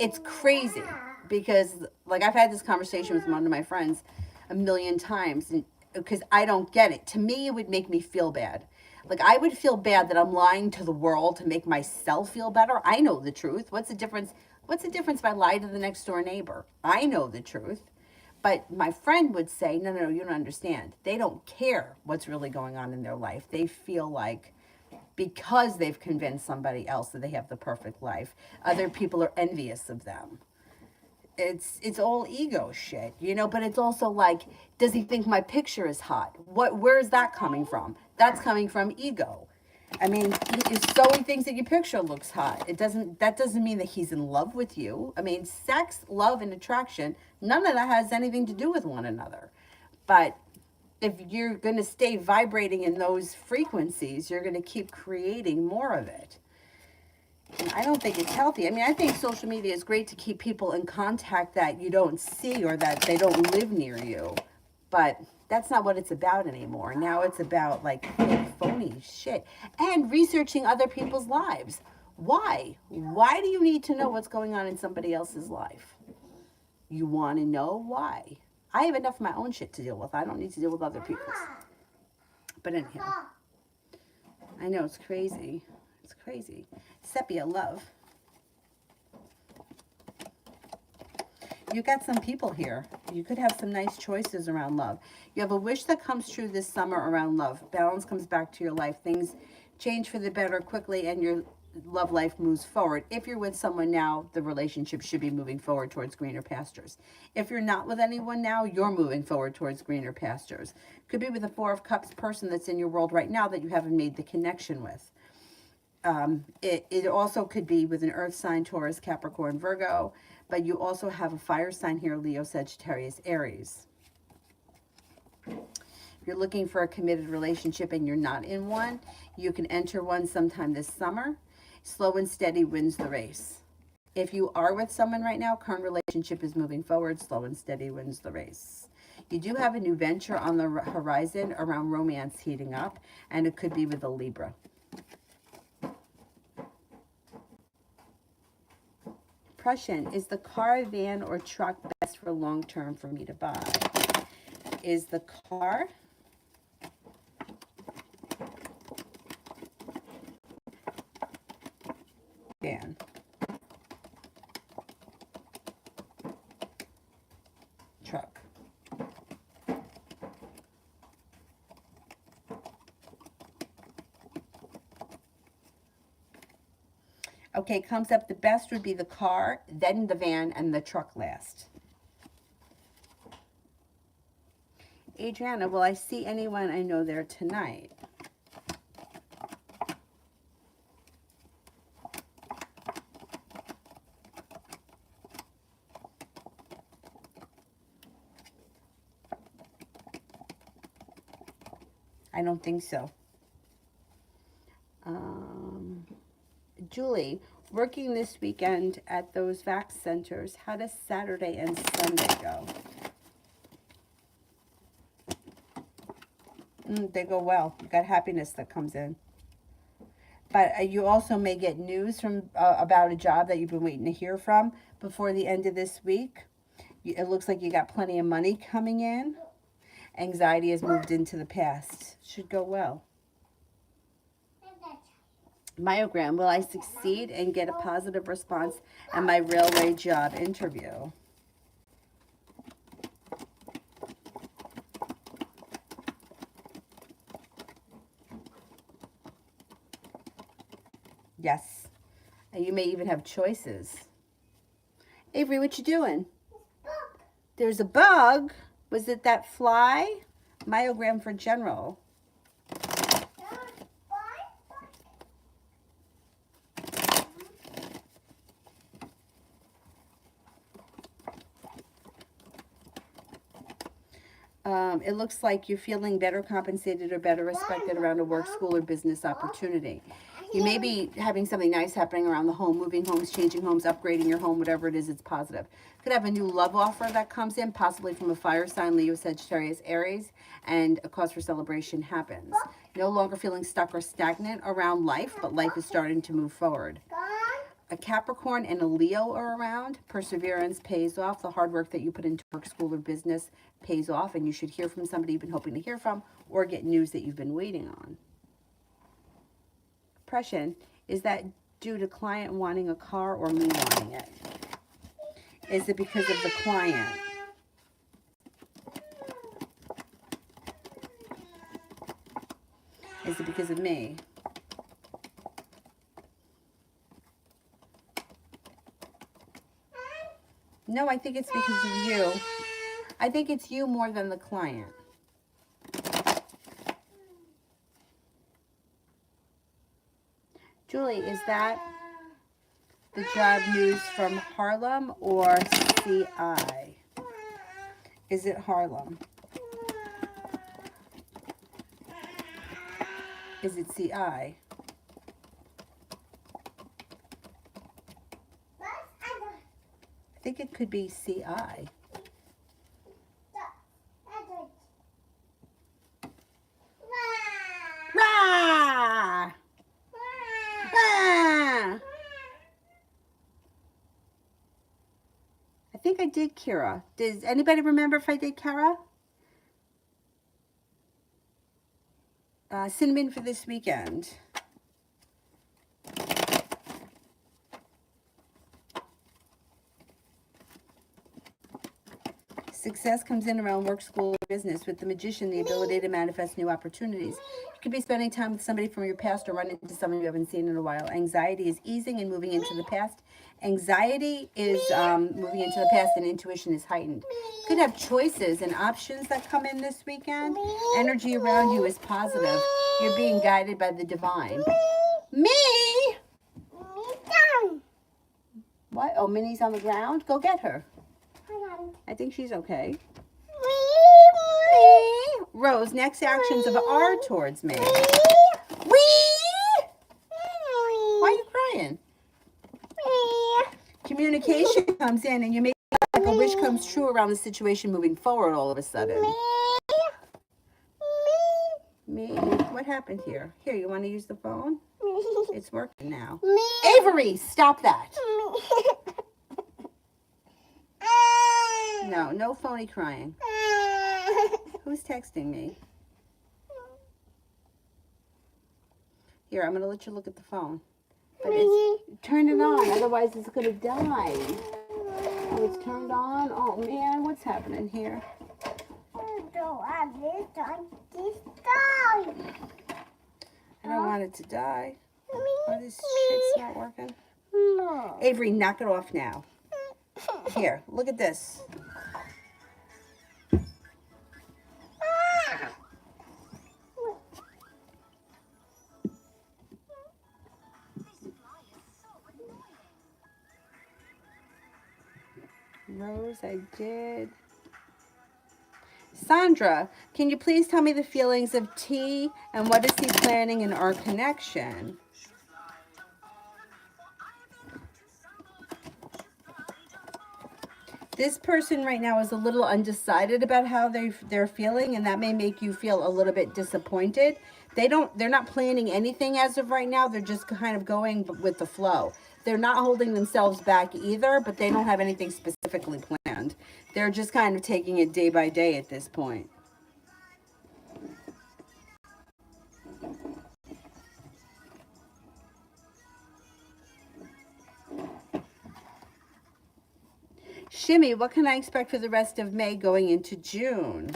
It's crazy because, like, I've had this conversation with one of my friends a million times, and because I don't get it. To me, it would make me feel bad. Like, I would feel bad that I'm lying to the world to make myself feel better. I know the truth. What's the difference? What's the difference if I lie to the next door neighbor? I know the truth. But my friend would say, no, no, no, you don't understand. They don't care what's really going on in their life. They feel like because they've convinced somebody else that they have the perfect life, other people are envious of them. It's all ego shit, you know, but it's also like, does he think my picture is hot? Where is that coming from? That's coming from ego. I mean, he thinks that your picture looks hot. That doesn't mean that he's in love with you. I mean, sex, love, and attraction, none of that has anything to do with one another. But if you're going to stay vibrating in those frequencies, you're going to keep creating more of it. And I don't think it's healthy. I mean, I think social media is great to keep people in contact that you don't see or that they don't live near you. But that's not what it's about anymore. Now it's about like phony shit and researching other people's lives. Why? Why do you need to know what's going on in somebody else's life? You want to know why? I have enough of my own shit to deal with. I don't need to deal with other people's. But anyhow, I know it's crazy. It's crazy. Sepia love. You got some people here. You could have some nice choices around love. You have a wish that comes true this summer around love. Balance comes back to your life. Things change for the better quickly and your love life moves forward. If you're with someone now, the relationship should be moving forward towards greener pastures. If you're not with anyone now, you're moving forward towards greener pastures. Could be with a Four of Cups person that's in your world right now that you haven't made the connection with. It also could be with an earth sign, Taurus, Capricorn, Virgo, but you also have a fire sign here, Leo, Sagittarius, Aries. If you're looking for a committed relationship and you're not in one, you can enter one sometime this summer. Slow and steady wins the race. If you are with someone right now, current relationship is moving forward. Slow and steady wins the race. You do have a new venture on the horizon around romance heating up, and it could be with a Libra. Depression, is the car, van, or truck best for long term for me to buy? Is the car, van, truck? Okay, comes up the best would be the car, then the van, and the truck last. Adriana, will I see anyone I know there tonight? I don't think so. Julie, working this weekend at those vac centers, how does Saturday and Sunday go? They go well. You got happiness that comes in. But you also may get news from about a job that you've been waiting to hear from before the end of this week. It looks like you got plenty of money coming in. Anxiety has moved into the past. Should go well. Myogram, will I succeed and get a positive response at my railway job interview? Yes. And you may even have choices. Avery, what you doing? There's a bug. Was it that fly? Myogram for general. It looks like you're feeling better compensated or better respected around a work, school, or business opportunity. You may be having something nice happening around the home, moving homes, changing homes, upgrading your home, whatever it is, it's positive. Could have a new love offer that comes in, possibly from a fire sign, Leo, Sagittarius, Aries, and a cause for celebration happens. No longer feeling stuck or stagnant around life, but life is starting to move forward. A Capricorn and a Leo are around. Perseverance pays off. The hard work that you put into work, school, or business pays off, and you should hear from somebody you've been hoping to hear from or get news that you've been waiting on. Depression, is that due to client wanting a car or me wanting it? Is it because of the client? Is it because of me? No, I think it's because of you. I think it's you more than the client. Julie, is that the job news from Harlem or CI? Is it Harlem? Is it CI? I think it could be CI. Rah! Ah! I think I did Kira. Does anybody remember if I did Kara? Cinnamon for this weekend. Success comes in around work, school, business. With the Magician, the ability to manifest new opportunities. You could be spending time with somebody from your past or run into someone you haven't seen in a while. Anxiety is easing and moving into the past. Anxiety is moving into the past, and intuition is heightened. You could have choices and options that come in this weekend. Energy around you is positive. You're being guided by the divine. Me? What? Oh, Minnie's on the ground? Go get her. I think she's okay. Rose, next actions of are towards me. Wee! Why are you crying? Communication comes in and you make like a wish comes true around the situation moving forward all of a sudden. Me? What happened here? Here, you want to use the phone? It's working now. Avery, stop that. No, no phony crying. Who's texting me? Here, I'm going to let you look at the phone. But turn it on, otherwise it's going to die. Oh, it's turned on? Oh, man, what's happening here? I don't want it to die. Oh, this shit's not working. No. Avery, knock it off now. Here, look at this. Rose, I did. Sandra, can you please tell me the feelings of T and what is he planning in our connection? This person right now is a little undecided about how they're feeling, and that may make you feel a little bit disappointed. They're not planning anything as of right now. They're just kind of going with the flow. They're not holding themselves back either, but they don't have anything specifically planned. They're just kind of taking it day by day at this point. Shimmy, what can I expect for the rest of May going into June?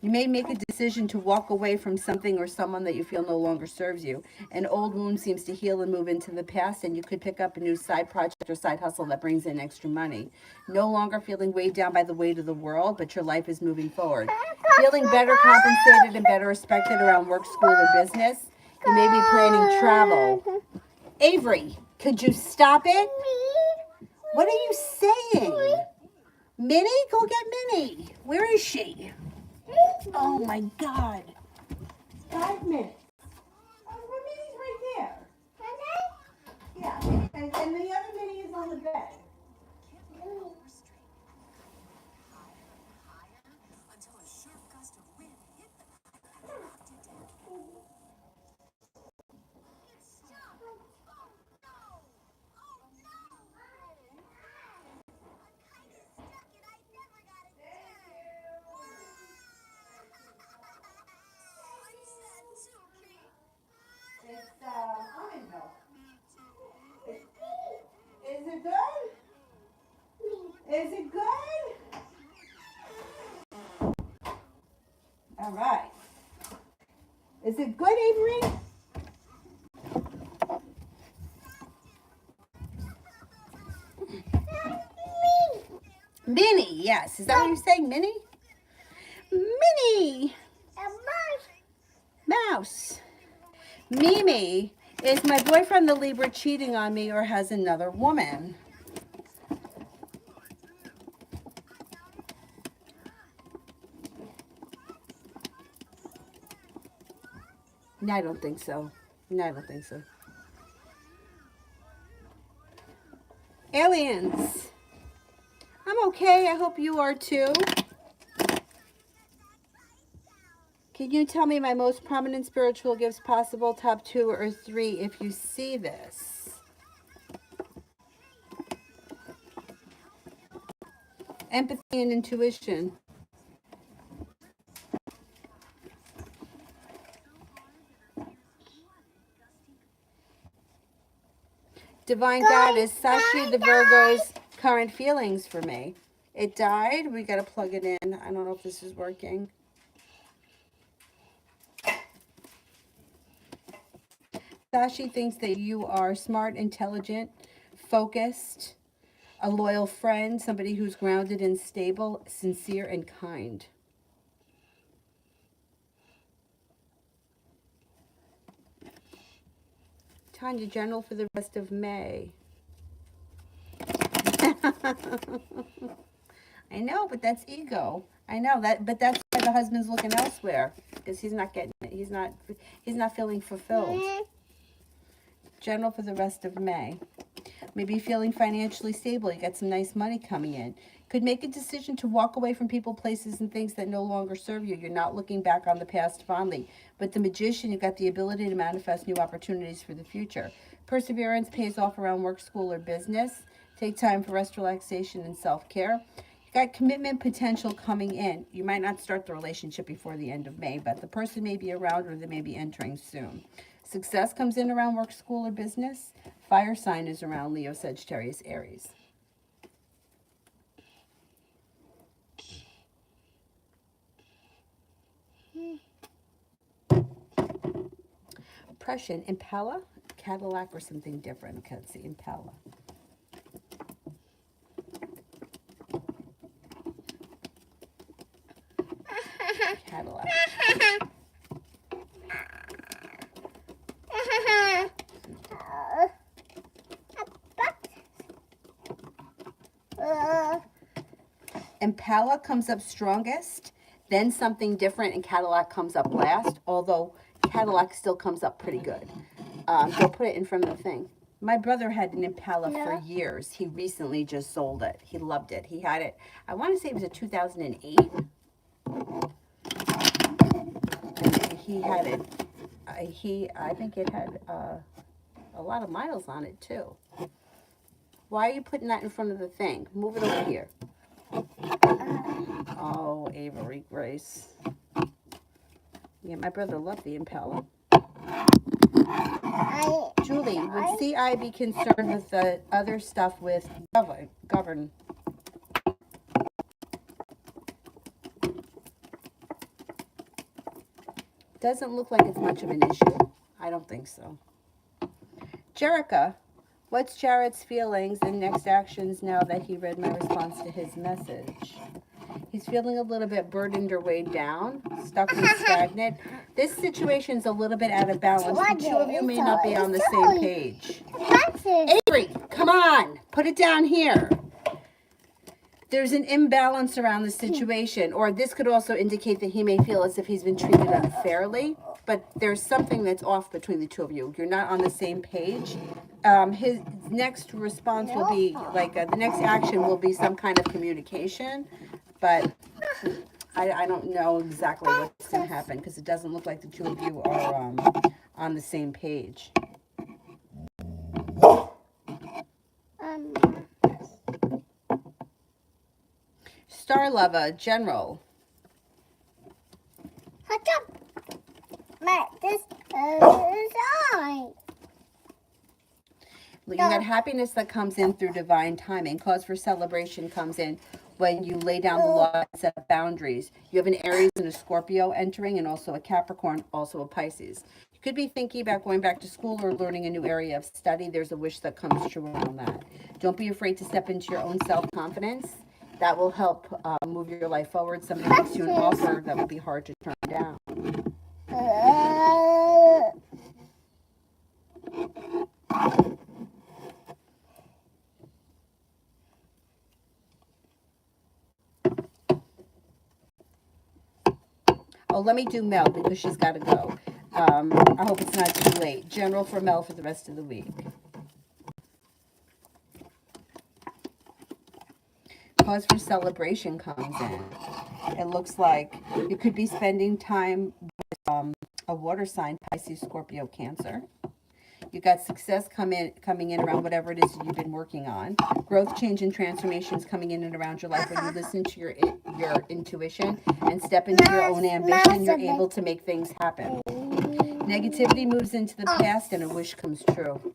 You may make a decision to walk away from something or someone that you feel no longer serves you. An old wound seems to heal and move into the past, and you could pick up a new side project or side hustle that brings in extra money. No longer feeling weighed down by the weight of the world, but your life is moving forward. Feeling better compensated and better respected around work, school, or business. You may be planning travel. Avery, could you stop it? What are you saying? Minnie? Go get Minnie. Where is she? Oh my God. 5 minutes. Oh, her Minnie's right there. Yeah, and the other Minnie is on the bed. It's almond milk. Is it good? Is it good? All right. Is it good, Avery? Minnie, yes. Is that what you're saying, Minnie? Minnie! Mouse. Mimi, is my boyfriend the Libra cheating on me or has another woman? No, I don't think so. No, I don't think so. Aliens. I'm okay. I hope you are too. Can you tell me my most prominent spiritual gifts possible, top 2 or 3, if you see this? Empathy and intuition. Divine Goddess, Sashi the Virgo's current feelings for me. It died. We got to plug it in. I don't know if this is working. Sashi thinks that you are smart, intelligent, focused, a loyal friend, somebody who's grounded and stable, sincere and kind. Tanya, general for the rest of May. I know, but that's ego. I know that, but that's why the husband's looking elsewhere because he's not getting it. He's not feeling fulfilled. General for the rest of May. Maybe feeling financially stable. You got some nice money coming in. Could make a decision to walk away from people, places, and things that no longer serve you. You're not looking back on the past fondly. But the Magician, you've got the ability to manifest new opportunities for the future. Perseverance pays off around work, school, or business. Take time for rest, relaxation, and self-care. You got commitment potential coming in. You might not start the relationship before the end of May, but the person may be around or they may be entering soon. Success comes in around work, school, or business. Fire sign is around Leo, Sagittarius, Aries. Impression, Impala, Cadillac, or something different. Okay, let's see, Impala. Cadillac. Impala comes up strongest, then something different, and Cadillac comes up last, although Cadillac still comes up pretty good. Go put it in front of the thing. My brother had an Impala for years. He recently just sold it. He loved it. He had it, I want to say it was a 2008. And he had it, I think it had a lot of miles on it too. Why are you putting that in front of the thing? Move it over here. Oh, Avery Grace. Yeah, my brother loved the Impala. Julie, would CI be concerned with the other stuff with govern? Doesn't look like it's much of an issue. I don't think so. Jerica, what's Jared's feelings and next actions now that he read my response to his message? He's feeling a little bit burdened or weighed down, stuck and stagnant. This situation's a little bit out of balance. The two of you may not be on the same page. Avery, come on, put it down here. There's an imbalance around the situation, or this could also indicate that he may feel as if he's been treated unfairly, but there's something that's off between the two of you. You're not on the same page. His next response will be, the next action will be some kind of communication, but I don't know exactly what's going to happen because it doesn't look like the two of you are on the same page. Star Lover, General. You got happiness that comes in through divine timing. Cause for celebration comes in when you lay down the law and set up boundaries. You have an Aries and a Scorpio entering, and also a Capricorn, also a Pisces. You could be thinking about going back to school or learning a new area of study. There's a wish that comes true around that. Don't be afraid to step into your own self-confidence. That will help move your life forward. Somebody makes you an offer that will be hard to turn down. Oh, let me do Mel because she's got to go. I hope it's not too late. General for Mel for the rest of the week. Cause for celebration comes in. It looks like you could be spending time with a water sign, Pisces, Scorpio, Cancer. You got success coming in around whatever it is you've been working on. Growth, change, and transformations coming in and around your life. When you listen to your intuition and step into your own ambition, you're able to make things happen. Negativity moves into the past and a wish comes true.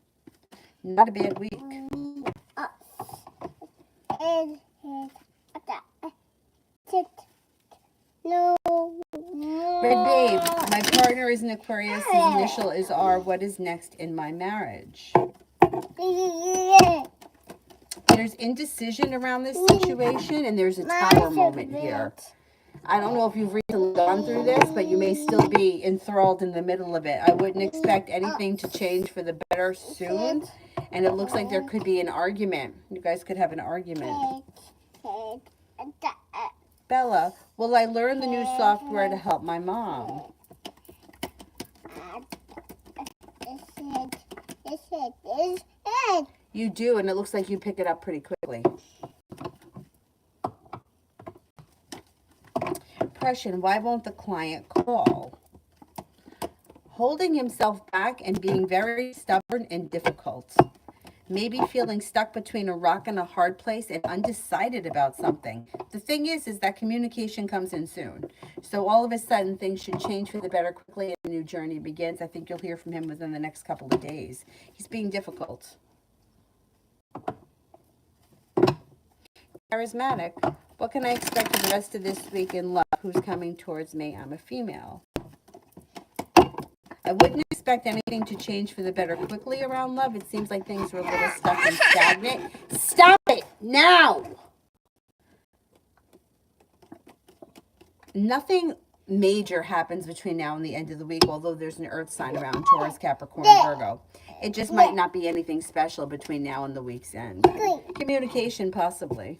Not a bad week. Red Babe, my partner is an Aquarius. His initial is R. What is next in my marriage? There's indecision around this situation, and there's a tower moment here. I don't know if you've recently gone through this, but you may still be enthralled in the middle of it. I wouldn't expect anything to change for the better soon, and it looks like there could be an argument. You guys could have an argument. Bella, will I learn the new software to help my mom? You do, and it looks like you pick it up pretty quickly. Depression, why won't the client call? Holding himself back and being very stubborn and difficult. Maybe feeling stuck between a rock and a hard place and undecided about something. The thing is that communication comes in soon. So all of a sudden, things should change for the better quickly and a new journey begins. I think you'll hear from him within the next couple of days. He's being difficult. Charismatic. What can I expect for the rest of this week in love? Who's coming towards me? I'm a female. I wouldn't expect anything to change for the better quickly around love. It seems like things are a little stuck and stagnant. Stop it now! Nothing major happens between now and the end of the week, although there's an earth sign around Taurus, Capricorn, Virgo. It just might not be anything special between now and the week's end. Communication, possibly.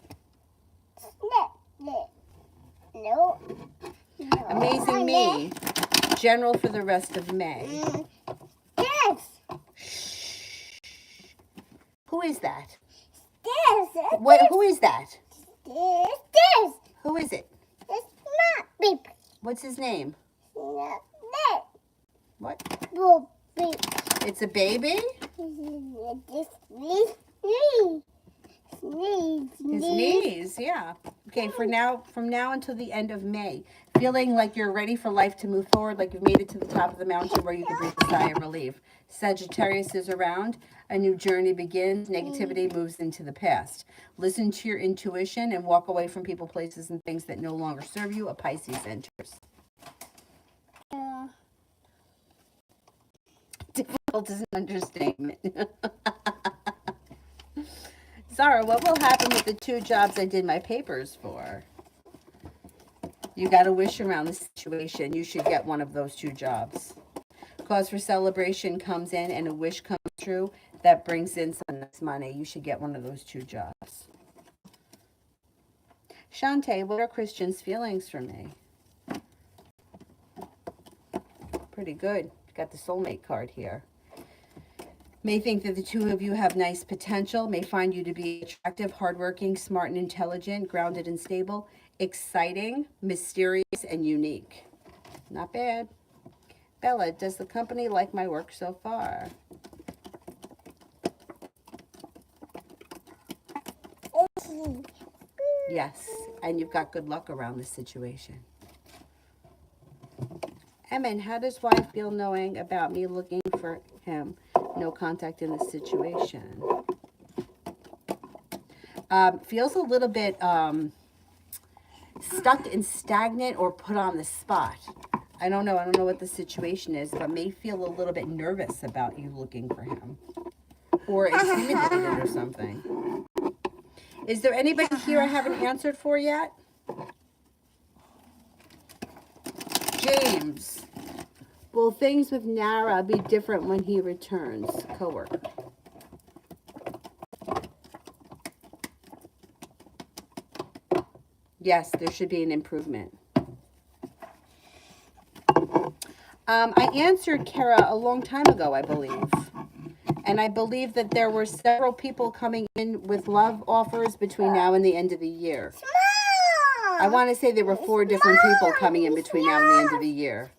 Amazing Me. General for the rest of May.
This.
Shh. Who is that?
This.
What? Who is that?
This.
Who is it?
It's not beep.
What's his name?
This.
What?
Beep.
It's a baby?
This. Sneeze.
His knees, yeah. Okay, from now until the end of May, feeling like you're ready for life to move forward, like you've made it to the top of the mountain where you can breathe a sigh of relief. Sagittarius is around. A new journey begins. Negativity moves into the past. Listen to your intuition and walk away from people, places, and things that no longer serve you. A Pisces enters. Difficult is an understatement. Zara, what will happen with the 2 jobs I did my papers for? You got to wish around the situation. You should get one of those 2 jobs. Cause for celebration comes in and a wish comes true. That brings in some nice money. You should get one of those 2 jobs. Shantae, what are Christian's feelings for me? Pretty good. Got the soulmate card here. May think that the 2 of you have nice potential. May find you to be attractive, hardworking, smart and intelligent, grounded and stable, exciting, mysterious, and unique. Not bad. Bella, does the company like my work so far? Yes, and you've got good luck around this situation. Emin, how does wife feel knowing about me looking for him? No contact in the situation. Feels a little bit stuck and stagnant or put on the spot. I don't know what the situation is, but may feel a little bit nervous about you looking for him. Or intimidated or something. Is there anybody here I haven't answered for yet? James. Will things with Nara be different when he returns? Coworker. Yes, there should be an improvement. I answered Kara a long time ago, I believe. And I believe that there were several people coming in with love offers between now and the end of the year. I want to say there were 4 different people coming in between now and the end of the year.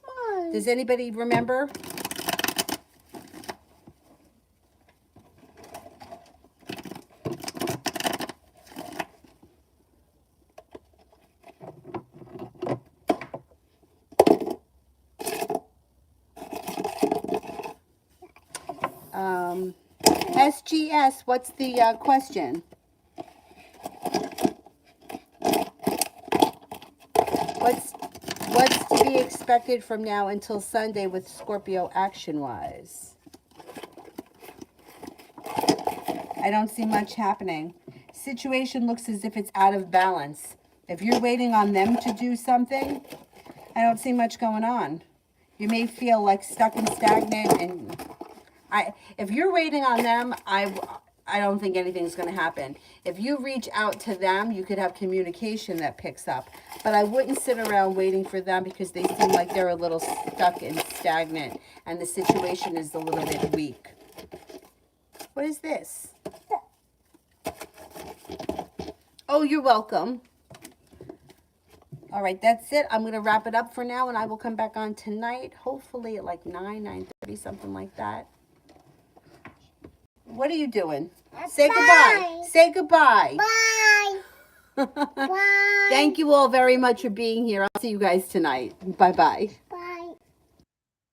Does anybody remember? SGS, what's the question? What's to be expected from now until Sunday with Scorpio action-wise? I don't see much happening. Situation looks as if it's out of balance. If you're waiting on them to do something, I don't see much going on. You may feel like stuck and stagnant, and if you're waiting on them, I don't think anything's going to happen. If you reach out to them, you could have communication that picks up. But I wouldn't sit around waiting for them because they seem like they're a little stuck and stagnant, and the situation is a little bit weak. What is this? Oh, you're welcome. All right, that's it. I'm going to wrap it up for now, and I will come back on tonight, hopefully at like 9:30, something like that. What are you doing? Say goodbye. Say goodbye.
Bye. Bye.
Thank you all very much for being here. I'll see you guys tonight. Bye-bye.